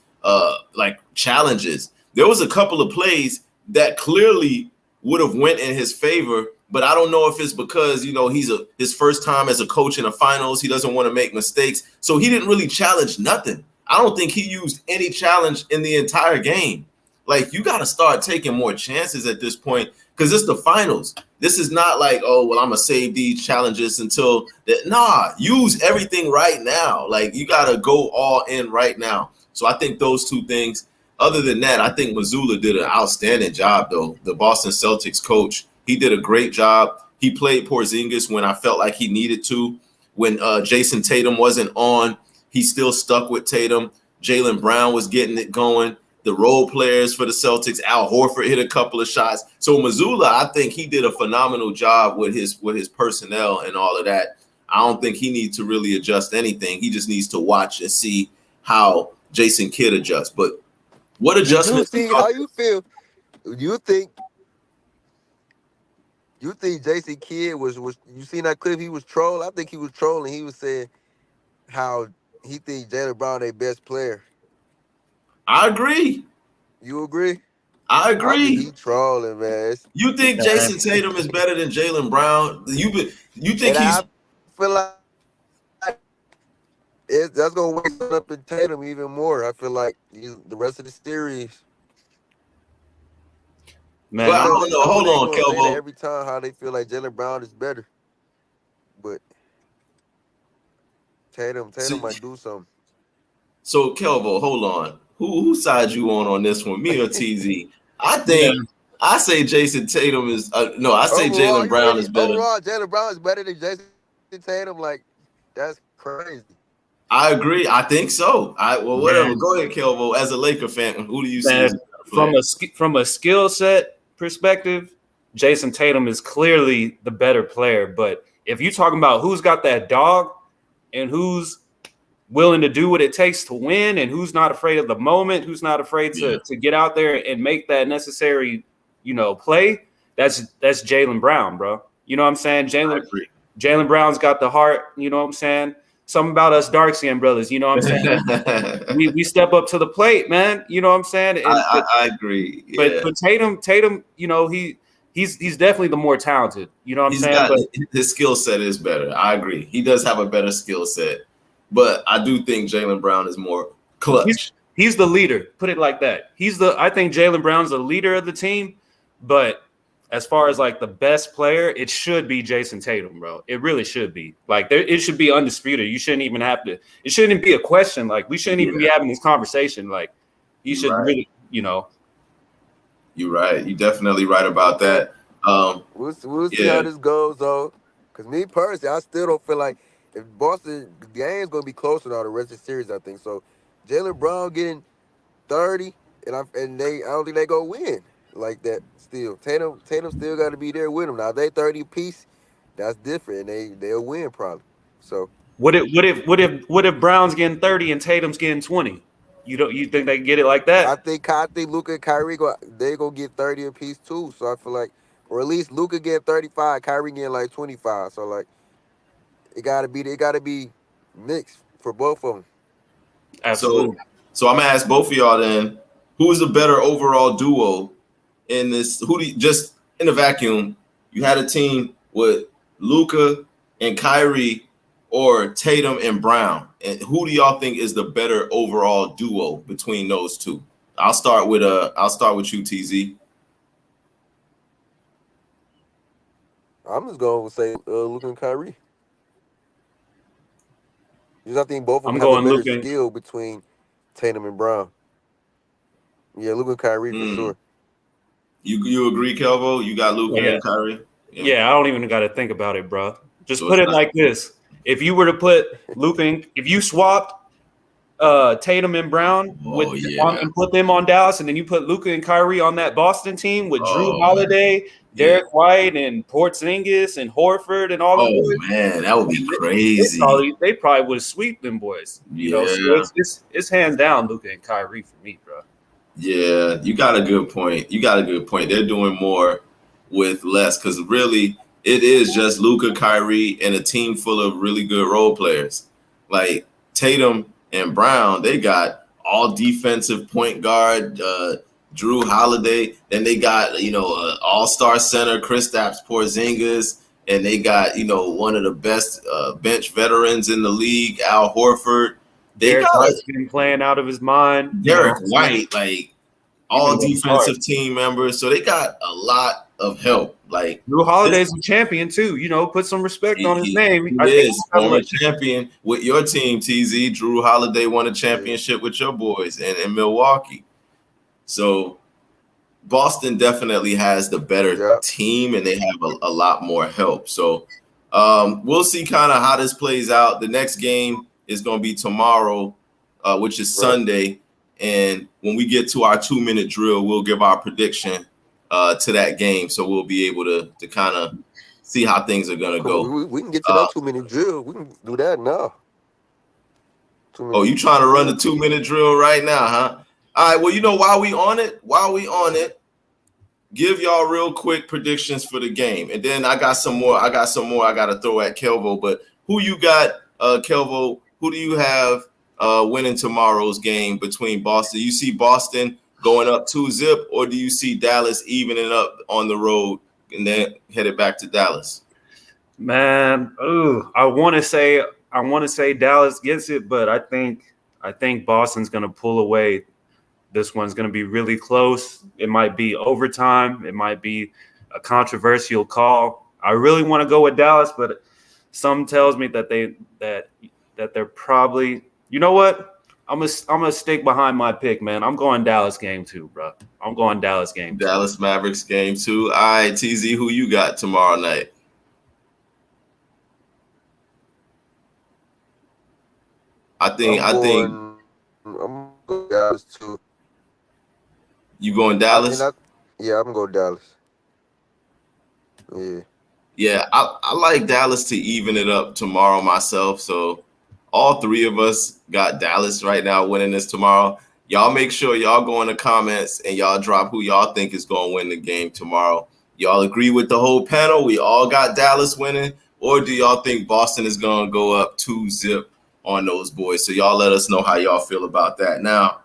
like challenges. There was a couple of plays that clearly would have went in his favor, but I don't know if it's because, you know, his first time as a coach in the finals. He doesn't want to make mistakes. So he didn't really challenge nothing. I don't think he used any challenge in the entire game. Like, you got to start taking more chances at this point because it's the finals. This is not like, oh, well, I'm going to save these challenges until that. Nah, use everything right now. Like, you got to go all in right now. So I think those two things. Other than that, I think Mazzulla did an outstanding job, though. The Boston Celtics coach, he did a great job. He played Porzingis when I felt like he needed to. When Jason Tatum wasn't on, he still stuck with Tatum. Jaylen Brown was getting it going. The role players for the Celtics, Al Horford hit a couple of shots. So Mazzulla, I think he did a phenomenal job with his personnel and all of that. I don't think he needs to really adjust anything. He just needs to watch and see how Jason Kidd adjusts. But what adjustments? Did you see how you feel? You think Jason Kidd was you seen that clip? He was trolling. I think he was trolling. He was saying how he thinks Jaylen Brown their best player. I agree. You agree? I agree. I think he trolling, man. You think Jason Tatum is better than Jaylen Brown? You think I feel like that's gonna wake up in Tatum even more. I feel like the rest of the series. Man, Well, I don't know. I know Hold they ain't on, gonna say that Kelvo. every time how they feel like Jaylen Brown is better, but Tatum See, might do something. so Kelvo, hold on. Who side you on this one? Me or TZ? I think man, I say Jason Tatum is no. I say Overall, Jalen you Brown really is better. overall Jaylen Brown is better than Jason Tatum. Like that's crazy. I agree. I think so. Whatever. man, Go ahead, Kelvo. As a Laker fan, who do you see as a man. better player? From a skill set perspective, Jason Tatum is clearly the better player. But if you're talking about who's got that dog and who's willing to do what it takes to win and who's not afraid of the moment, who's not afraid Yeah, to get out there and make that necessary, play, that's Jaylen Brown, bro. You know what I'm saying? I agree. Jaylen Brown's got the heart, you know what I'm saying? Something about us dark skinned brothers, you know what I'm saying? We step up to the plate, man. You know what I'm saying? And I agree. but Yeah, Tatum, he's definitely the more talented. You know what I'm he's saying? got But his skill set is better. I agree. He does have a better skill set, but I do think Jalen Brown is more he's clutch. he's the leader. Put it like that. I think Jaylen Brown's the leader of the team, but as far as like the best player, it should be Jason Tatum, bro. It really should be. Like it should be undisputed. You shouldn't even have to. It shouldn't be a question. Like we shouldn't even be Yeah, having this conversation. Like he you're should right. really. You're right. You're definitely right about Okay, that. Um, we'll see how yeah. this goes though. Cause me personally, I still don't feel like if Boston the game's gonna be closer now the rest of the series. I think so. Jaylen Brown getting 30, I don't think they go win like that. Still, Tatum still got to be there with them. Now if they 30 apiece, that's different. And they'll win probably. So What if Brown's getting 30 and Tatum's getting 20? You think they can get it like that? I think Luka and Kyrie they gonna get 30 apiece too. So I feel like, or at least Luka getting 35, Kyrie getting like 25. So like it gotta be mixed for both of them. So, Absolutely. so I'm gonna ask both of y'all then, who's the better overall duo in this? Who do you, just in the vacuum? You had a team with Luca and Kyrie, or Tatum and Brown, and who do y'all think is the better overall duo between those two? I'll start with you, TZ. I'm just gonna say Luka and Kyrie. Because I think both of them I'm have a going better looking. skill between Tatum and Brown. Yeah, Luka and Kyrie for Hmm. sure. You agree, Kelvo? You got Luca Yeah. and Kyrie. Yeah. Yeah, I don't even got to think about it, bro. Just So put it's it not. like this. If you were to put if you swapped Tatum and Brown Oh yeah. and put them on Dallas, and then you put Luka and Kyrie on that Boston team with Drew Oh Holiday, yeah. Derek White, and Porzingis and Horford and all them Oh boys, man, that would be they crazy. probably would sweep them boys. So Yeah. it's hands down Luka and Kyrie for me, bro. Yeah, you got a good point. You got a good point. They're doing more with less because really it is just Luca, Kyrie, and a team full of really good role players. Like Tatum and Brown, they got all defensive point guard, Drew Holiday. Then they got all-star center Kristaps Porzingis, and they got one of the best bench veterans in the league, Al Horford. They Derek got White's been playing out of his mind. You know Derek what I'm saying? White, like Even all with his heart. defensive team members. So they got a lot of help. Like Drew this, Holiday's a champion too. Put some respect on his name. he I think is he'll have former a champion with your team, TZ. Drew Holiday won a Yeah. championship with your boys in Milwaukee. So Boston definitely has the better Yeah. team and they have a lot more help. So we'll see kind of how this plays out. The next game is going to be tomorrow, which is Right. Sunday. And when we get to our 2-minute drill, we'll give our prediction to that game. So we'll be able to kind of see how things are going to Cool. go. We can get to Uh, that 2 minute drill. We can do that now. 2 minute you trying to run the drill. 2-minute drill right now, huh? All right. Well, while we on it, give y'all real quick predictions for the game, and then I got some more. I got to throw at Kelvo. But who you got, Kelvo? Who do you have winning tomorrow's game between Boston? You see Boston going up 2-0, or do you see Dallas evening up on the road and then headed back to Dallas? man. Ooh, I want to say Dallas gets it, but I think Boston's gonna pull away. this one's going to be really close. It might be overtime. It might be a controversial call. I really want to go with Dallas, but some tells me that they're probably. You know what? I'm gonna stick behind my pick, man. I'm going Dallas game 2, bro. I'm going Dallas game 2. Dallas Mavericks game 2. All right, TZ, who you got tomorrow night? I think I'm going Dallas too. You going Dallas? Yeah, I'm going Dallas. Yeah. Yeah, I like Dallas to even it up tomorrow myself. So all three of us got Dallas right now winning this tomorrow. Y'all make sure y'all go in the comments and y'all drop who y'all think is going to win the game tomorrow. Y'all agree with the whole panel? We all got Dallas winning? Or do y'all think Boston is going to go up 2-0 on those boys? So y'all let us know how y'all feel about that. Now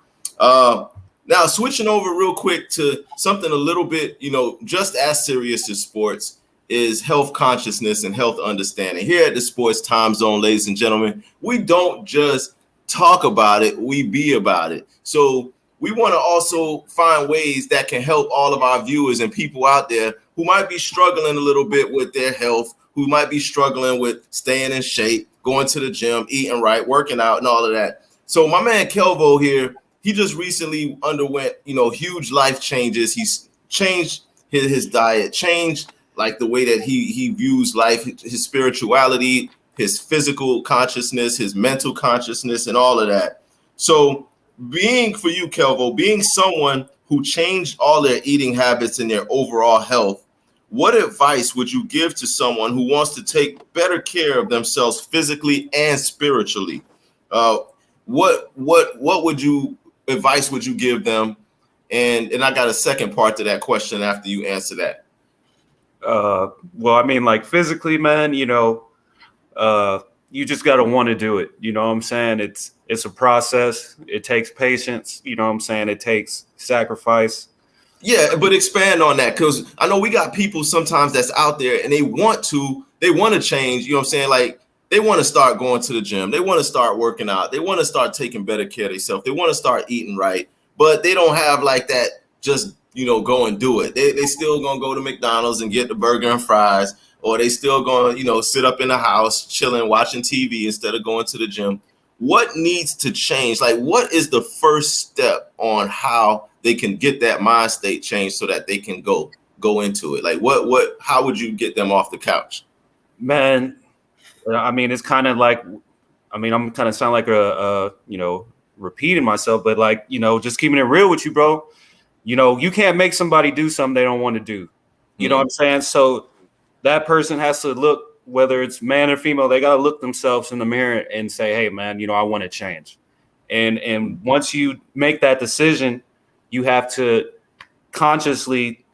switching over real quick to something a little bit, just as serious as sports is health consciousness and health understanding. Here at the Sports Time Zone, ladies and gentlemen, we don't just talk about it, we be about it. So we want to also find ways that can help all of our viewers and people out there who might be struggling a little bit with their health, who might be struggling with staying in shape, going to the gym, eating right, working out, and all of that. So my man Kelvo here, he just recently underwent, huge life changes. He's changed his diet, changed like the way that he views life, his spirituality, his physical consciousness, his mental consciousness, and all of that. So being for you, Kelvo, being someone who changed all their eating habits and their overall health, what advice would you give to someone who wants to take better care of themselves physically and spiritually? What advice would you give them? And I got a second part to that question after you answer that. Well, I mean, like physically, man, you just got to want to do it. You know what I'm saying? It's a process. It takes patience. You know what I'm saying? It takes sacrifice. Yeah, but expand on that, because I know we got people sometimes that's out there and they want to change. You know what I'm saying? Like they want to start going to the gym. They want to start working out. They want to start taking better care of themselves. They want to start eating right, but they don't have like that just go and do it. They still gonna go to McDonald's and get the burger and fries, or they still gonna, sit up in the house chilling, watching TV instead of going to the gym. What needs to change? Like, what is the first step on how they can get that mind state changed so that they can go into it? Like, how would you get them off the couch? Man, I mean, it's kind of like, I'm kind of sound like repeating myself, but like, just keeping it real with you, bro. You can't make somebody do something they don't want to do. You know what I'm saying? So that person has to look, whether it's man or female, they got to look themselves in the mirror and say, hey, man, I want to change. And once you make that decision, you have to consciously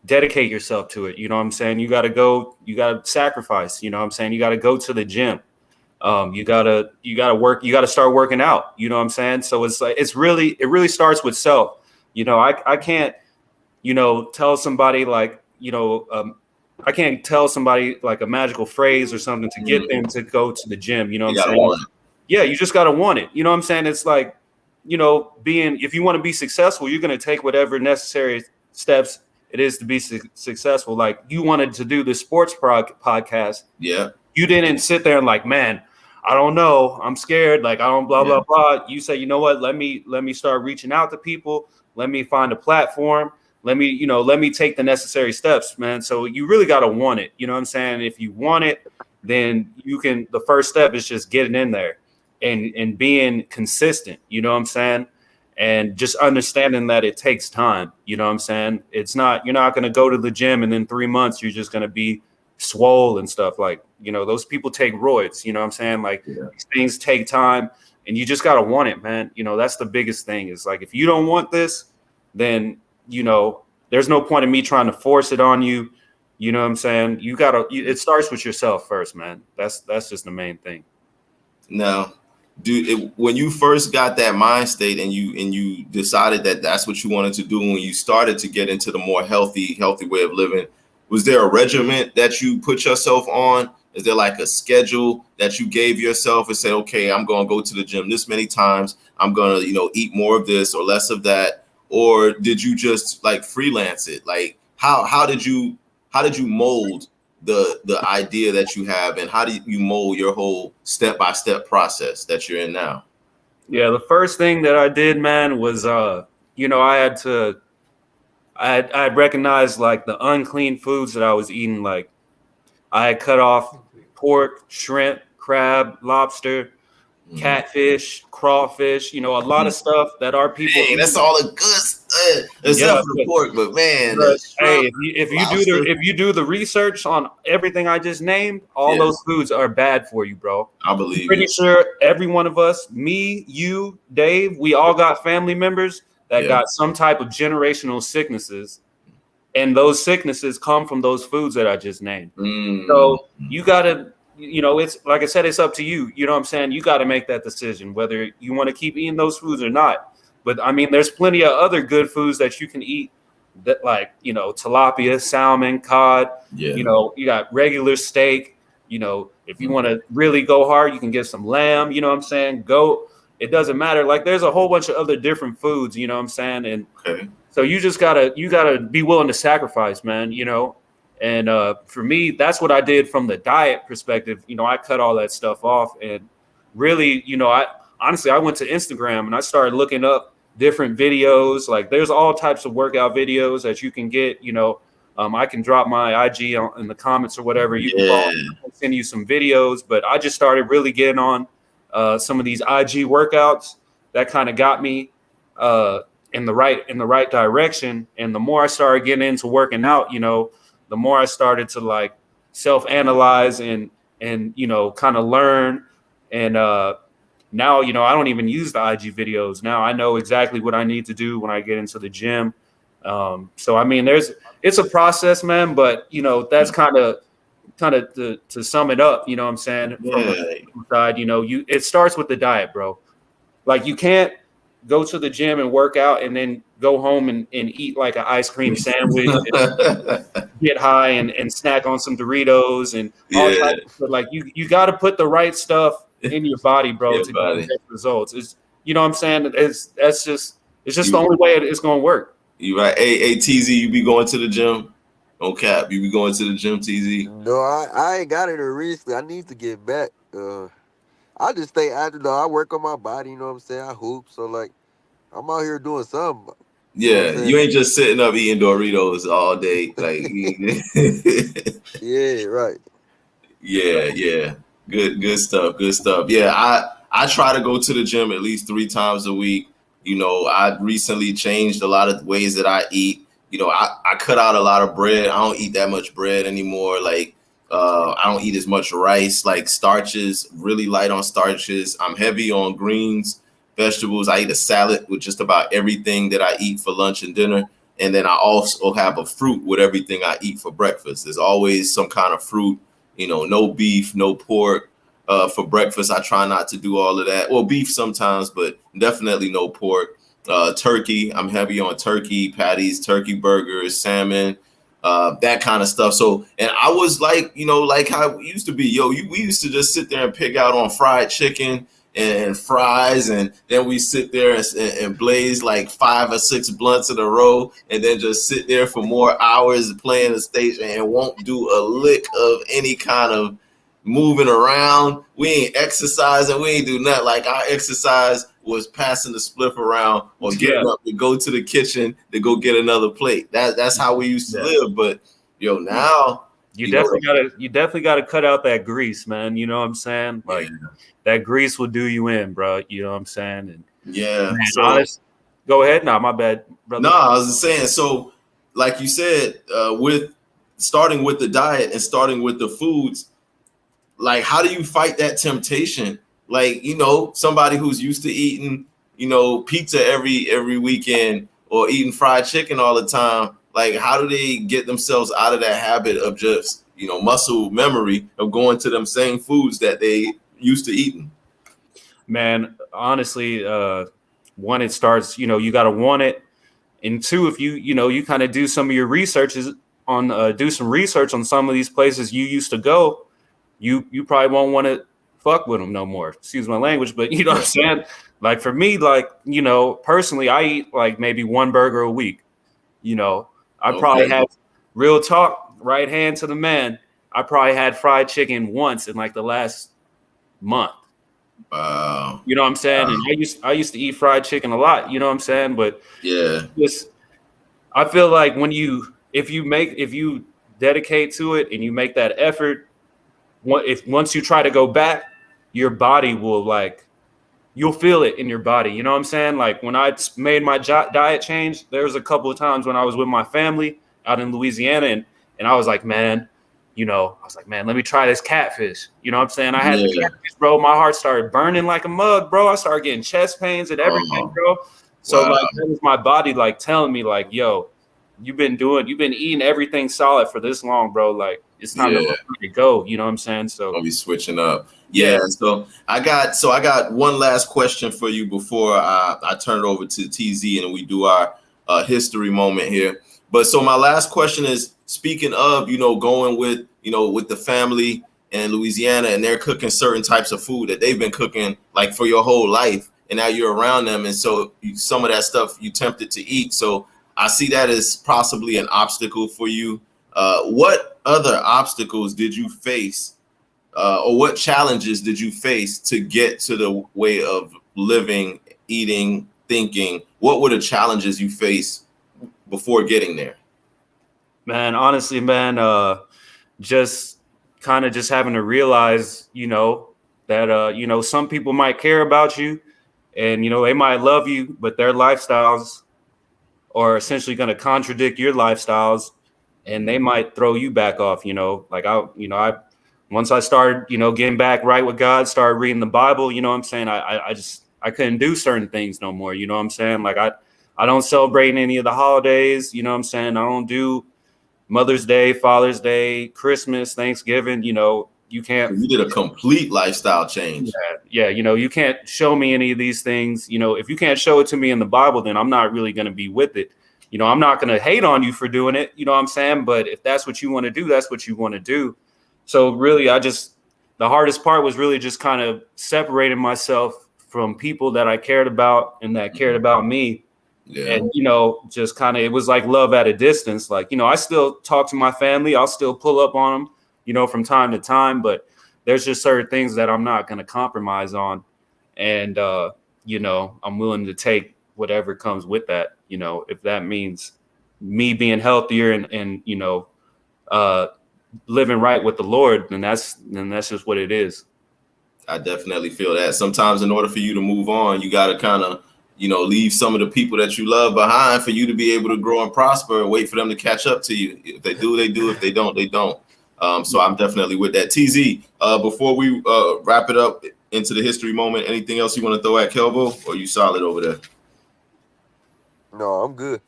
dedicate yourself to it. You know what I'm saying? You got to sacrifice. You know what I'm saying? You got to go to the gym. You gotta work. You got to start working out. You know what I'm saying? So it's like, it really starts with self. I can't, tell somebody like, I can't tell somebody like a magical phrase or something to get them to go to the gym. You know what I'm saying? Yeah, you just got to want it. You know what I'm saying? It's like, if you want to be successful, you're going to take whatever necessary steps it is to be successful. Like you wanted to do the sports podcast. Yeah. You didn't sit there and like, man, I don't know. I'm scared. Like I don't blah, blah, blah. You say, you know what? Let me start reaching out to people. Let me find a platform. Let me take the necessary steps, man. So you really got to want it. You know what I'm saying? If you want it, then the first step is just getting in there and being consistent. You know what I'm saying? And just understanding that it takes time. You know what I'm saying? You're not going to go to the gym and in 3 months, you're just going to be swole and stuff. Like, those people take roids. You know what I'm saying? Like these things take time. And you just got to want it, man. That's the biggest thing is like, if you don't want this, then, there's no point in me trying to force it on you. You know what I'm saying? It starts with yourself first, man. That's just the main thing. Now, when you first got that mind state and you decided that that's what you wanted to do, when you started to get into the more healthy way of living, was there a regimen that you put yourself on Is there like a schedule that you gave yourself and say, okay, I'm going to go to the gym this many times. I'm going to, eat more of this or less of that. Or did you just like freelance it? Like how did you mold the idea that you have, and how do you mold your whole step-by-step process that you're in now? Yeah, the first thing that I did, man, was I had recognized like the unclean foods that I was eating. Like I had cut off pork, shrimp, crab, lobster, catfish, crawfish, a lot of stuff that our people Hey, eat. that's all the good stuff, except for the pork. But man, hey, if you do the research on everything I just named, all those foods are bad for you, bro. I believe I'm pretty sure every one of us, me, you, Dave, we all got family members that got some type of generational sicknesses, and those sicknesses come from those foods that I just named. So you gotta, it's like I said, it's up to you. You know what I'm saying? You got to make that decision whether you want to keep eating those foods or not. But I mean, there's plenty of other good foods that you can eat, that like tilapia, salmon, cod. You got regular steak. If you want to really go hard, you can get some lamb. You know what I'm saying? Goat. It doesn't matter. Like there's a whole bunch of other different foods. You know what I'm saying? And so you just gotta be willing to sacrifice, man. And for me, that's what I did from the diet perspective. I cut all that stuff off, and really, I went to Instagram and I started looking up different videos. Like there's all types of workout videos that you can get. I can drop my IG in the comments or whatever. You can follow me, I'll send you some videos. But I just started really getting on some of these IG workouts that kind of got me in the right direction. And the more I started getting into working out, the more I started to like self-analyze and kind of learn. And now, I don't even use the IG videos. Now I know exactly what I need to do when I get into the gym. So, I mean, it's a process, man, but that's kind of to sum it up, you know what I'm saying? From the side, it starts with the diet, bro. Like you can't go to the gym and work out and then go home and eat like an ice cream sandwich, and get high and snack on some Doritos and all types of stuff. Like you got to put the right stuff in your body, bro, to get the results. It's what I'm saying. It's just the only way it's going to work. You right. Hey, TZ, you be going to the gym? No cap. You be going to the gym, TZ? No, I ain't got it recently. I need to get back. I just stay active though. I work on my body, you know what I'm saying? I hoop. So like I'm out here doing something. Yeah, you ain't just sitting up eating Doritos all day. Like yeah, right. Yeah. Good stuff. Yeah, I try to go to the gym at least 3 times a week. I recently changed a lot of ways that I eat. I cut out a lot of bread. I don't eat that much bread anymore. Like I don't eat as much rice, like starches, really light on starches. I'm heavy on greens, vegetables. I eat a salad with just about everything that I eat for lunch and dinner. And then I also have a fruit with everything I eat for breakfast. There's always some kind of fruit, no beef, no pork. For breakfast, I try not to do all of that. Well, beef sometimes, but definitely no pork. Turkey, I'm heavy on turkey patties, turkey burgers, salmon, that kind of stuff. So, and I was like, like how it used to be, we used to just sit there and pig out on fried chicken and fries, and then we sit there and blaze like 5 or 6 blunts in a row, and then just sit there for more hours playing the stage and won't do a lick of any kind of moving around. We ain't exercising. We ain't do nothing. Like our exercise was passing the spliff around or getting up to go to the kitchen to go get another plate. That's how we used to live. But now you definitely gotta cut out that grease, man. You know what I'm saying? Like that grease will do you in, bro. You know what I'm saying? And go ahead. Nah, my bad, brother. No, I was just saying. So, like you said, with starting with the diet and starting with the foods, like how do you fight that temptation? Like, somebody who's used to eating, pizza every weekend or eating fried chicken all the time. Like, how do they get themselves out of that habit of just, muscle memory of going to them same foods that they used to eating? Man, honestly, one, it starts, you got to want it. And 2, if you kind of do some of your research on some of these places you used to go, you probably won't want to fuck with them no more. Excuse my language, but you know what I'm saying? Like for me, like, you know, personally, I eat like maybe one burger a week. You know, I probably had real talk, right hand to the man. I probably had fried chicken once in like the last month. Wow. You know what I'm saying? And I used to eat fried chicken a lot, you know what I'm saying? But just I feel like if you dedicate to it and you make that effort, once you try to go back, your body will like you'll feel it in your body. You know what I'm saying? Like when I made my diet change, there was a couple of times when I was with my family out in Louisiana and I was like, man, let me try this catfish. You know what I'm saying? I had the catfish, bro. My heart started burning like a mug, bro. I started getting chest pains and everything, bro. So like that was my body like telling me like, yo, you've been eating everything solid for this long, bro. Like it's time to go. You know what I'm saying? So I'll be switching up. Yeah. So I got one last question for you before I turn it over to TZ and we do our history moment here. But so my last question is, speaking of, you know, going with, you know, with the family in Louisiana and they're cooking certain types of food that they've been cooking like for your whole life. And now you're around them. And so some of that stuff you tempted to eat. So I see that as possibly an obstacle for you. What other obstacles did you face or what challenges did you face to get to the way of living, eating, thinking? What were the challenges you faced before getting there? Man, honestly, man, just kind of just having to realize, you know, that, you know, some people might care about you and, you know, they might love you, but their lifestyles are essentially going to contradict your lifestyles and they might throw you back off, you know, like once I started, you know, getting back right with God, started reading the Bible, you know what I'm saying? I couldn't do certain things no more. You know what I'm saying? Like I don't celebrate any of the holidays. You know what I'm saying? I don't do Mother's Day, Father's Day, Christmas, Thanksgiving. You know, you can't. You did a complete lifestyle change. Yeah. You know, you can't show me any of these things. You know, if you can't show it to me in the Bible, then I'm not really going to be with it. You know, I'm not going to hate on you for doing it. You know what I'm saying? But if that's what you want to do, that's what you want to do. So really, the hardest part was really just kind of separating myself from people that I cared about and that cared about me. Yeah. And, you know, just kind of, it was like love at a distance. Like, you know, I still talk to my family. I'll still pull up on them, you know, from time to time. But there's just certain things that I'm not going to compromise on. And, you know, I'm willing to take whatever comes with that, you know, if that means me being healthier and you know, living right with the Lord, then that's just what it is. I definitely feel that. Sometimes in order for you to move on, you got to kind of, you know, leave some of the people that you love behind for you to be able to grow and prosper and wait for them to catch up to you. If they do, they do. If they don't, they don't. So I'm definitely with that. TZ, before we wrap it up into the history moment, anything else you want to throw at Kelvo, or you solid over there? No, I'm good.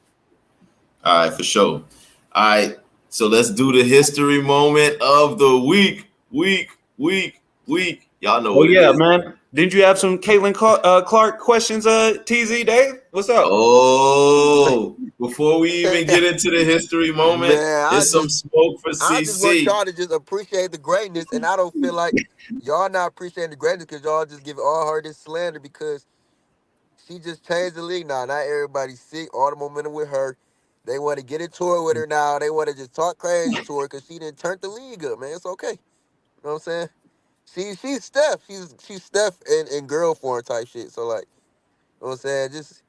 All right, for sure. All right. So let's do the history moment of the week. Y'all know what it is. Man. Didn't you have some Caitlin Clark questions, TZ, Dave? What's up? Oh, before we even get into the history moment, there's some smoke for CC. I just want y'all to just appreciate the greatness, and I don't feel like y'all not appreciating the greatness because y'all just give all her this slander because she just changed the league now. Not everybody's sick. All the momentum with her. They want to get into it with her now. They want to just talk crazy to her because she didn't turn the league up, man. It's okay. You know what I'm saying? She's Steph. She's Steph in girl form type shit. So like, you know what I'm saying? Just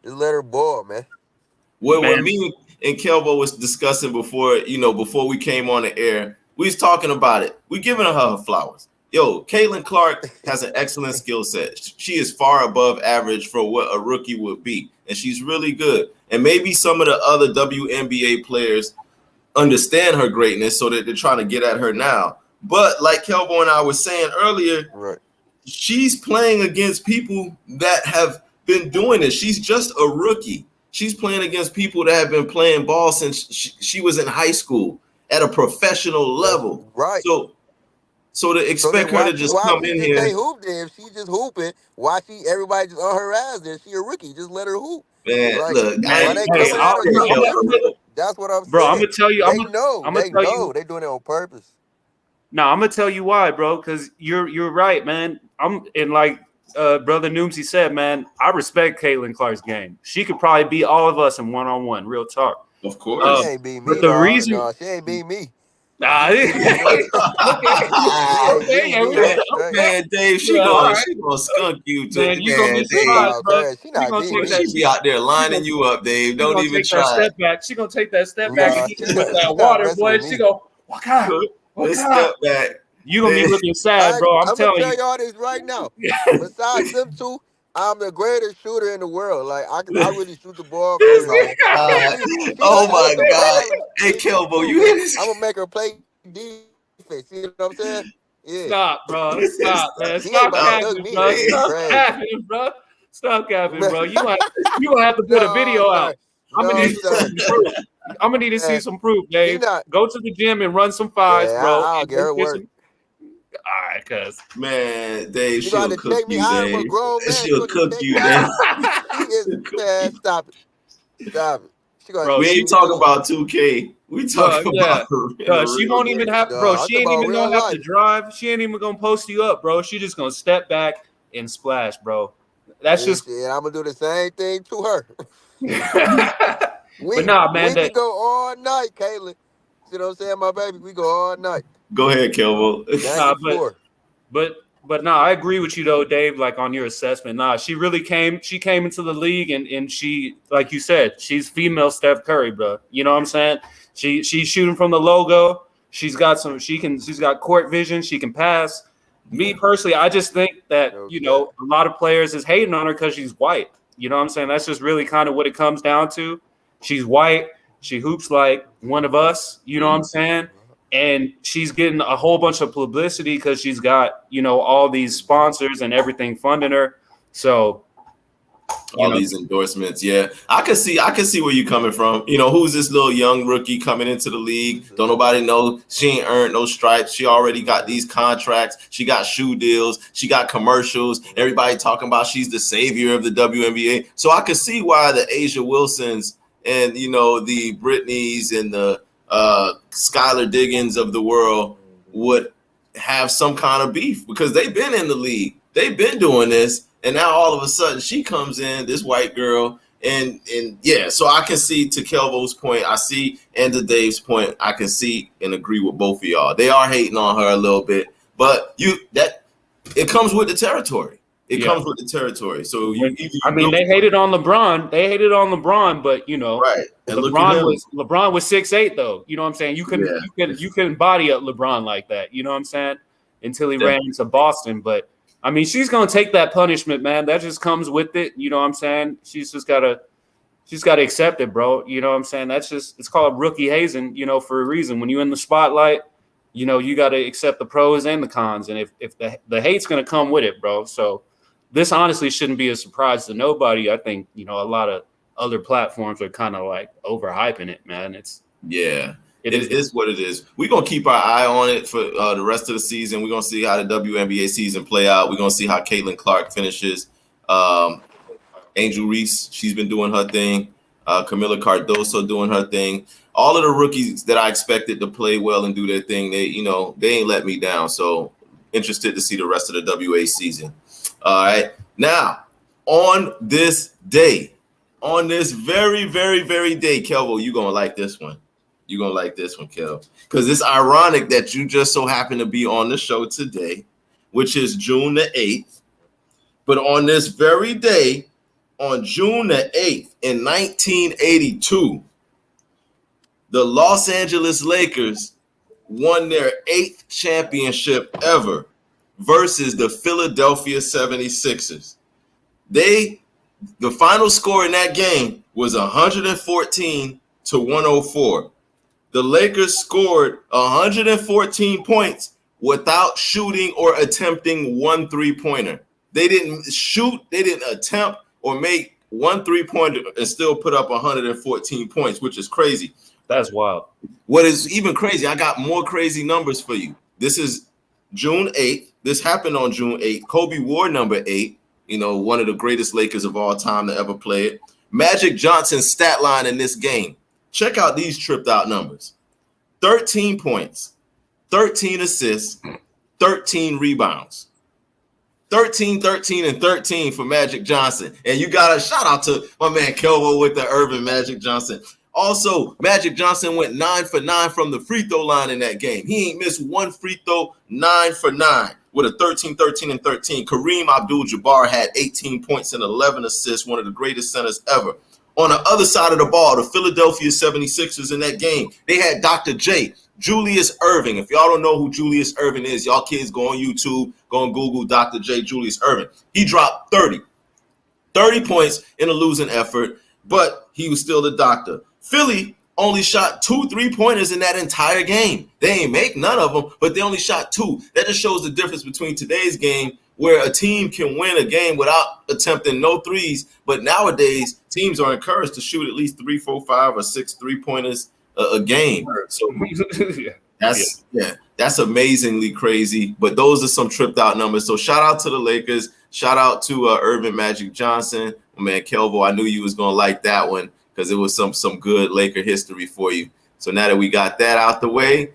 let her ball, man. What me and Kelvo was discussing before we came on the air, we was talking about it. We giving her flowers. Yo, Caitlin Clark has an excellent skill set. She is far above average for what a rookie would be, and she's really good. And maybe some of the other WNBA players understand her greatness, so that they're trying to get at her now. But like Kelvo and I was saying earlier, right, she's playing against people that have been doing this. She's just a rookie. She's playing against people that have been playing ball since she was in high school at a professional level. Right. So to expect her to just come in here. Say hoop then. If she just hooping, why everybody just on her ass then? She a rookie. Just let her hoop. Man, like, look, that's what I'm saying. Bro, I'm gonna tell you, They know. They doing it on purpose. No, I'm gonna tell you why, bro. Because you're right, man. Like brother Noomsy said, man. I respect Caitlin Clark's game. She could probably beat all of us in 1-on-1. Real talk. Of She course. ain't beat But me, the dog. reason, No, she ain't beat me. nah, You know, okay, she ain't okay, beat yeah, me. That's crazy. Man, Dave, yeah, all right, she gonna skunk you to man. You gonna man, be Dave. surprised, No, bro. crazy. She She not gonna beating take Boy, me. that. she be out there She gonna, lining you up, Dave. she Don't gonna even take that try it. step back. She gonna take that step back and Nah, hit you with that she not water, messing boy. with She me. go, waka, Let's waka. step back. You gonna be Dave. looking sad, bro. I'm I'm gonna telling tell you. y'all this right now. Besides them two, I'm the greatest shooter in the world. Like I really shoot the ball for Oh real, my man. And God. she Oh done my did some God. balling Hey, things Kelbo, too, you man. hear this? I'm gonna make her play defense. You know what I'm saying? Yeah. Stop, bro. Stop, man. She ain't Stop about to Stop. dunk capping, me. bro. That's Dave. just Stop crazy. capping, bro. Stop capping, bro. You gonna have to put a No, video sir. out. I'm gonna need No, to see sir. some proof. I'm gonna need to see Man, some proof, she Dave. not. Go to the gym and run some fives, Yeah, bro, I'll and get go her get work. some. All right, cuz. Man, Dave, You got she'll to cook check me. you, I'm a Dave. grown man. She She'll gonna cook check you, me. Dave. She is, man. Stop it. Stop it. She gonna Bro, We check ain't me talking too. about 2K. We talking yeah. about in a She real won't even game. have, No, bro. I'm She talking ain't about even real gonna have to life. drive. She ain't even gonna post you up, bro. She just gonna step back and splash, bro. That's And just. shit, I'm gonna do the same thing to her. But We nah, man. we could go all night, Caitlin. You know what I'm saying, my baby? We go all night. Go ahead, Kelbo. Back Nah, and forth. But no, I agree with you though, Dave. Like on your assessment, nah, she really came. She came into the league, and she, like you said, she's female Steph Curry, bro. You know what I'm saying? She's shooting from the logo. She's got some. She's got court vision. She can pass. Me personally, I just think that Okay. a lot of players is hating on her because she's white. You know what I'm saying? That's just really kind of what it comes down to. She's white. She hoops like one of us. You know what I'm saying? And she's getting a whole bunch of publicity because she's got all these sponsors and everything funding her. So All these endorsements, yeah. I can see where you're coming from. Who's this little young rookie coming into the league? Don't nobody know. She ain't earned no stripes. She already got these contracts. She got shoe deals. She got commercials. Everybody talking about she's the savior of the WNBA. So I can see why the Asia Wilsons and the Britneys and the Skylar Diggins of the world would have some kind of beef because they've been in the league. They've been doing this. And now all of a sudden she comes in, this white girl, and yeah. So I can see, to Kelvo's point, and to Dave's point, I can see and agree with both of y'all. They are hating on her a little bit, but it comes with the territory. It comes with the territory. So they hated on LeBron. They hated on LeBron, but right. And LeBron was 6'8" though. You know what I'm saying? You couldn't body up LeBron like that. You know what I'm saying? Until he ran into Boston, but. I mean, she's gonna take that punishment, man. That just comes with it. You know what I'm saying? She's gotta accept it, bro. You know what I'm saying? It's called rookie hazing, for a reason. When you're in the spotlight, you gotta accept the pros and the cons. And if the hate's gonna come with it, bro. So this honestly shouldn't be a surprise to nobody. I think, a lot of other platforms are kind of like overhyping it, man. It is what it is. We're going to keep our eye on it for the rest of the season. We're going to see how the WNBA season play out. We're going to see how Caitlin Clark finishes. Angel Reese, she's been doing her thing. Camila Cardoso doing her thing. All of the rookies that I expected to play well and do their thing, they ain't let me down. So interested to see the rest of the WA season. All right. Now, on this day, on this very, very, very day, Kelvo, you're going to like this one. You're going to like this one, Kel. Because it's ironic that you just so happen to be on the show today, which is June the 8th. But on this very day, on June the 8th in 1982, the Los Angeles Lakers won their 8th championship ever versus the Philadelphia 76ers. The final score in that game was 114 to 104. The Lakers scored 114 points without shooting or attempting one three-pointer. They didn't shoot, they didn't attempt or make one three-pointer and still put up 114 points, which is crazy. That's wild. What is even crazy, I got more crazy numbers for you. This is June 8th. This happened on June 8th. Kobe wore number 8, one of the greatest Lakers of all time to ever play it. Magic Johnson's stat line in this game. Check out these tripped out numbers. 13 points, 13 assists, 13 rebounds. 13, 13, and 13 for Magic Johnson. And you got a shout out to my man Kelvo with the Urban Magic Johnson. Also, Magic Johnson went 9 for 9 from the free throw line in that game. He ain't missed one free throw, 9 for 9 with a 13, 13, and 13. Kareem Abdul-Jabbar had 18 points and 11 assists, one of the greatest centers ever. On the other side of the ball, the Philadelphia 76ers in that game, they had Dr. J, Julius Erving. If y'all don't know who Julius Erving is, y'all kids go on YouTube, go on Google Dr. J, Julius Erving. He dropped 30 points in a losing effort, but he was still the doctor. Philly only shot 2 3-pointers in that entire game. They ain't make none of them, but they only shot 2. That just shows the difference between today's game, where a team can win a game without attempting no threes, but nowadays teams are encouraged to shoot at least 3, 4, 5, or 6 3-pointers a game. So that's amazingly crazy. But those are some tripped out numbers. So shout out to the Lakers. Shout out to Urban Magic Johnson. Oh, man, Kelvo, I knew you was gonna like that one because it was some good Laker history for you. So now that we got that out the way,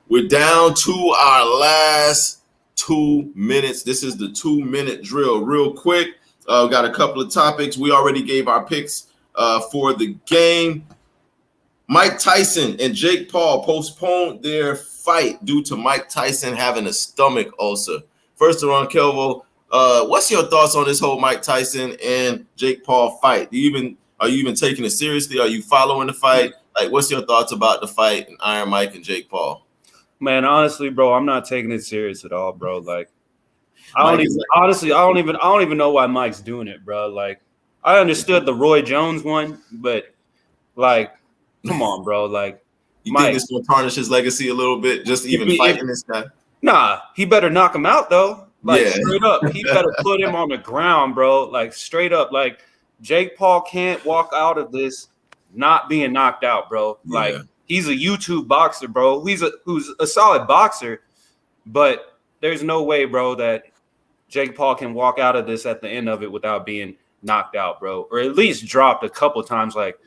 we're down to our last 2 minutes. This is the 2-minute drill. Real quick, we got a couple of topics. We already gave our picks for the game. Mike Tyson and Jake Paul postponed their fight due to Mike Tyson having a stomach ulcer. First of all, Kelvo, what's your thoughts on this whole Mike Tyson and Jake Paul fight? Are you even taking it seriously? Are you following the fight? Like, what's your thoughts about the fight and Iron Mike and Jake Paul? Man, honestly, bro, I'm not taking it serious at all, bro. Like, I don't even know why Mike's doing it, bro. Like, I understood the Roy Jones one, but like, come on, bro. Like, you Mike, think it's gonna tarnish his legacy a little bit, just even fighting this guy? Nah, he better knock him out though. Like, yeah. Straight up, he better put him on the ground, bro. Like, straight up, like Jake Paul can't walk out of this not being knocked out, bro. Like, he's a YouTube boxer, bro. Who's a solid boxer, but there's no way, bro, that Jake Paul can walk out of this at the end of it without being knocked out, bro, or at least dropped a couple times. Like,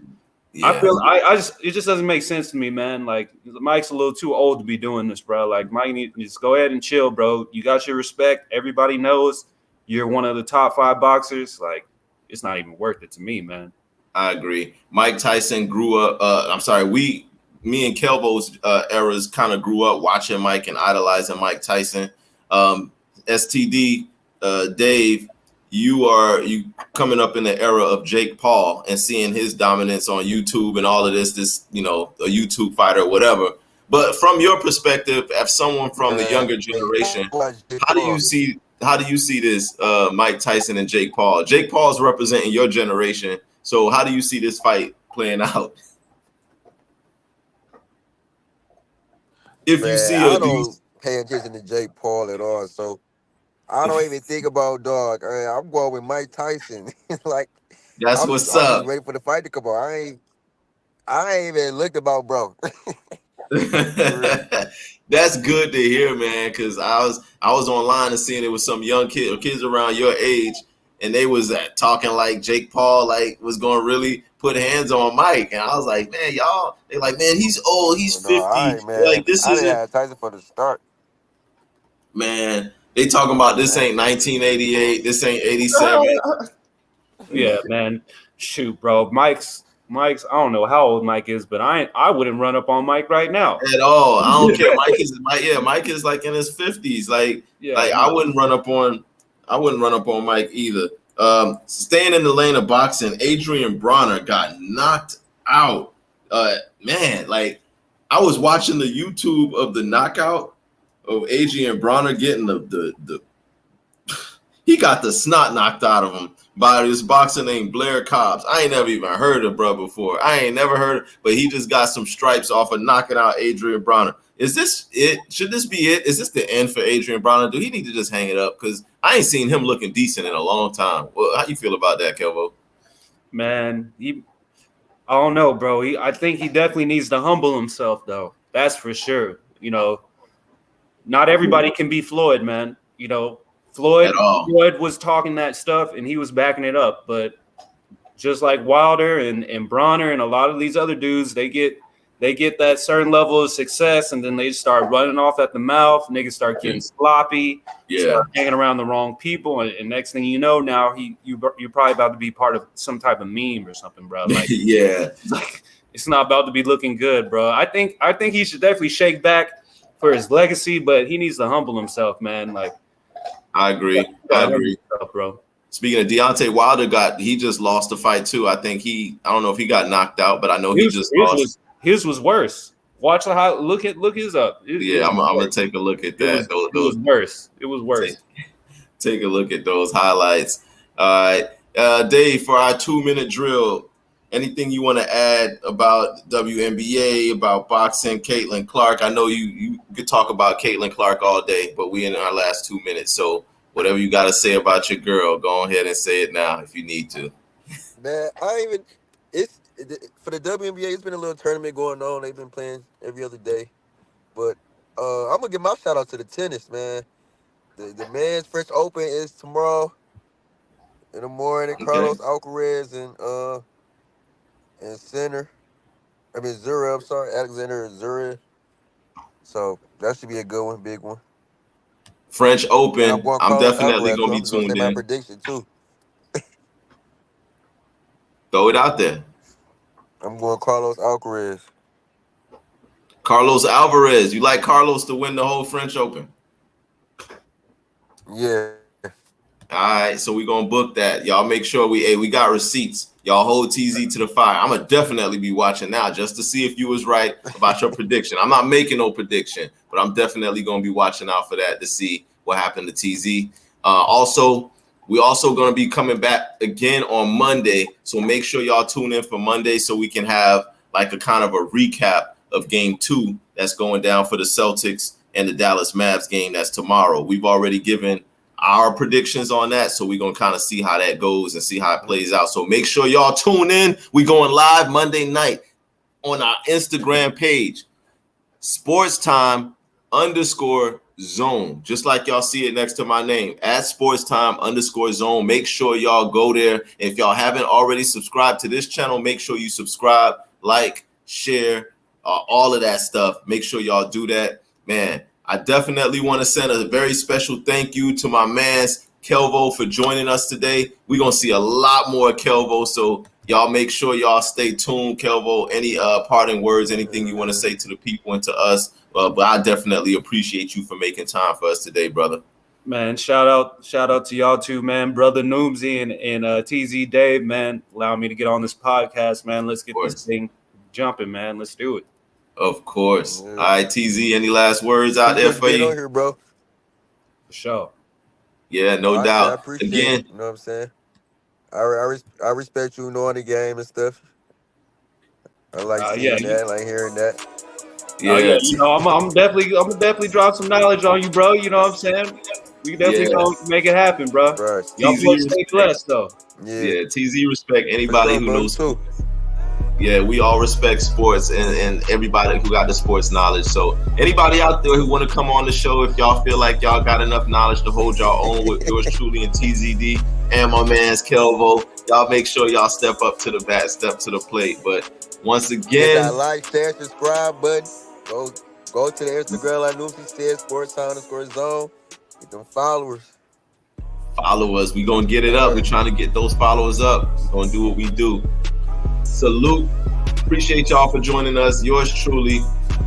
it just doesn't make sense to me, man. Like, Mike's a little too old to be doing this, bro. Like, Mike needs to just go ahead and chill, bro. You got your respect. Everybody knows you're one of the top 5 boxers. Like, it's not even worth it to me, man. I agree. Mike Tyson grew up. Me and Kelvo's eras kind of grew up watching Mike and idolizing Mike Tyson. STD, Dave, you coming up in the era of Jake Paul and seeing his dominance on YouTube and all of this, a YouTube fighter or whatever. But from your perspective, as someone from the younger generation, how do you see this Mike Tyson and Jake Paul? Jake Paul's representing your generation. So how do you see this fight playing out? I don't pay attention to Jake Paul at all, so I don't even think about dog. I'm going with Mike Tyson. Like, that's what's up. I'm ready for the fight to come on. I ain't even looked about, bro. That's good to hear, man. Because I was online and seeing it with some young kids around your age, and they was talking like Jake Paul was going to really put hands on Mike, and I was like, man, y'all. They like, man, he's old, he's 50. Right, man. Like, this I isn't had Tyson for the start. Man, they talking about this ain't 1988, this ain't 87. Yeah, man. Shoot, bro. Mike's. I don't know how old Mike is, but I wouldn't run up on Mike right now at all. I don't care. Mike is like in his 50s. I wouldn't run up on Mike either. Staying in the lane of boxing, Adrian Bronner got knocked out. Man, like, I was watching the YouTube of the knockout of Adrian Bronner getting the he got the snot knocked out of him by this boxer named Blair Cobbs. I ain't never even heard of bro before. I ain't never heard, but he just got some stripes off of knocking out Adrian Bronner. Is this it? Should this be it? Is this the end for Adrian Bronner? Do he need to just hang it up? Because I ain't seen him looking decent in a long time. Well, how you feel about that, Kelvo? Man, I don't know, bro. I think he definitely needs to humble himself, though. That's for sure. Not everybody can be Floyd, man. Floyd was talking that stuff and he was backing it up. But just like Wilder and Bronner and a lot of these other dudes, they get they get that certain level of success, and then they start running off at the mouth. Niggas start getting sloppy. Start hanging around the wrong people, and next thing you know, now you're probably about to be part of some type of meme or something, bro. Like, like it's not about to be looking good, bro. I think he should definitely shake back for his legacy, but he needs to humble himself, man. Like, I agree, himself, bro. Speaking of Deontay Wilder, he just lost the fight too. I don't know if he got knocked out, but I know he just lost. His was worse. Watch how look his up. I'm gonna take a look at that. It was worse. It was worse. Take a look at those highlights. All right, Dave, for our 2-minute drill, anything you want to add about WNBA, about boxing, Caitlin Clark? I know you could talk about Caitlin Clark all day, but we in our last 2 minutes, so whatever you got to say about your girl, go ahead and say it now if you need to. Man, for the WNBA, it's been a little tournament going on. They've been playing every other day. But I'm going to give my shout out to the tennis, man. The men's French Open is tomorrow in the morning. Okay. Carlos Alcaraz and Zverev, Alexander Zverev. So that should be a good one, big one. French Open, I'm definitely going to be tuned in. My prediction, too. Throw it out there. I'm going Carlos Alcaraz. Carlos Alvarez. You like Carlos to win the whole French Open? Yeah. All right, so we're going to book that. Y'all make sure we got receipts. Y'all hold TZ to the fire. I'm going to definitely be watching now just to see if you was right about your prediction. I'm not making no prediction, but I'm definitely going to be watching out for that to see what happened to TZ. We're also going to be coming back again on Monday, so make sure y'all tune in for Monday so we can have like a kind of a recap of Game 2 that's going down for the Celtics and the Dallas Mavs game that's tomorrow. We've already given our predictions on that, so we're going to kind of see how that goes and see how it plays out. So make sure y'all tune in. We're going live Monday night on our Instagram page, sportstime_zone, just like y'all see it next to my name, at sportstime_zone. Make sure y'all go there. If y'all haven't already subscribed to this channel, make sure you subscribe, like, share, all of that stuff. Make sure y'all do that. Man, I definitely want to send a very special thank you to my mans Kelvo for joining us today. We're going to see a lot more Kelvo, so y'all make sure y'all stay tuned. Kelvo, any parting words, anything you want to say to the people and to us? But I definitely appreciate you for making time for us today, brother. Man, shout out to y'all too, man. Brother Noomsy and TZ Dave, man, allow me to get on this podcast, man. Let's get this thing jumping, man. Let's do it. Of course. Yeah. All right, TZ, any last words out there for you? On here, bro. For sure. Yeah, no doubt. I appreciate it. You know what I'm saying? I respect you knowing the game and stuff. I like seeing that, like hearing that. Yeah, you know, I'm definitely drop some knowledge on you, bro. You know what I'm saying? We definitely gonna make it happen, bro. Right. Y'all stay blessed, though. Yeah, TZ respect anybody who knows too. Yeah, we all respect sports and everybody who got the sports knowledge. So anybody out there who want to come on the show, if y'all feel like y'all got enough knowledge to hold y'all own with yours truly and TZD and my man's Kelvo, y'all make sure y'all step up to the bat, step to the plate. But once again, like, share, subscribe button. Go to the Instagram like Noomsy said, sportstime_zone. Get them followers. Follow us. We're going to get it up. We're trying to get those followers up. We're going to do what we do. Salute. Appreciate y'all for joining us. Yours truly,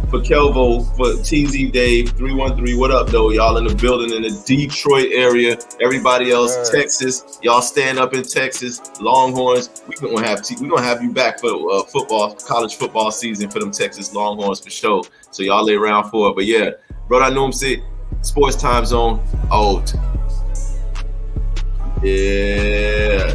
for Kelvo, for TZ Dave, 313. What up, though? Y'all in the building in the Detroit area. Everybody else, Texas. Y'all stand up in Texas. Longhorns. We're gonna have you back for football, college football season for them Texas Longhorns for sure. So y'all lay around for it. But yeah, brother Noomsy, Sports Time Zone out. Yeah.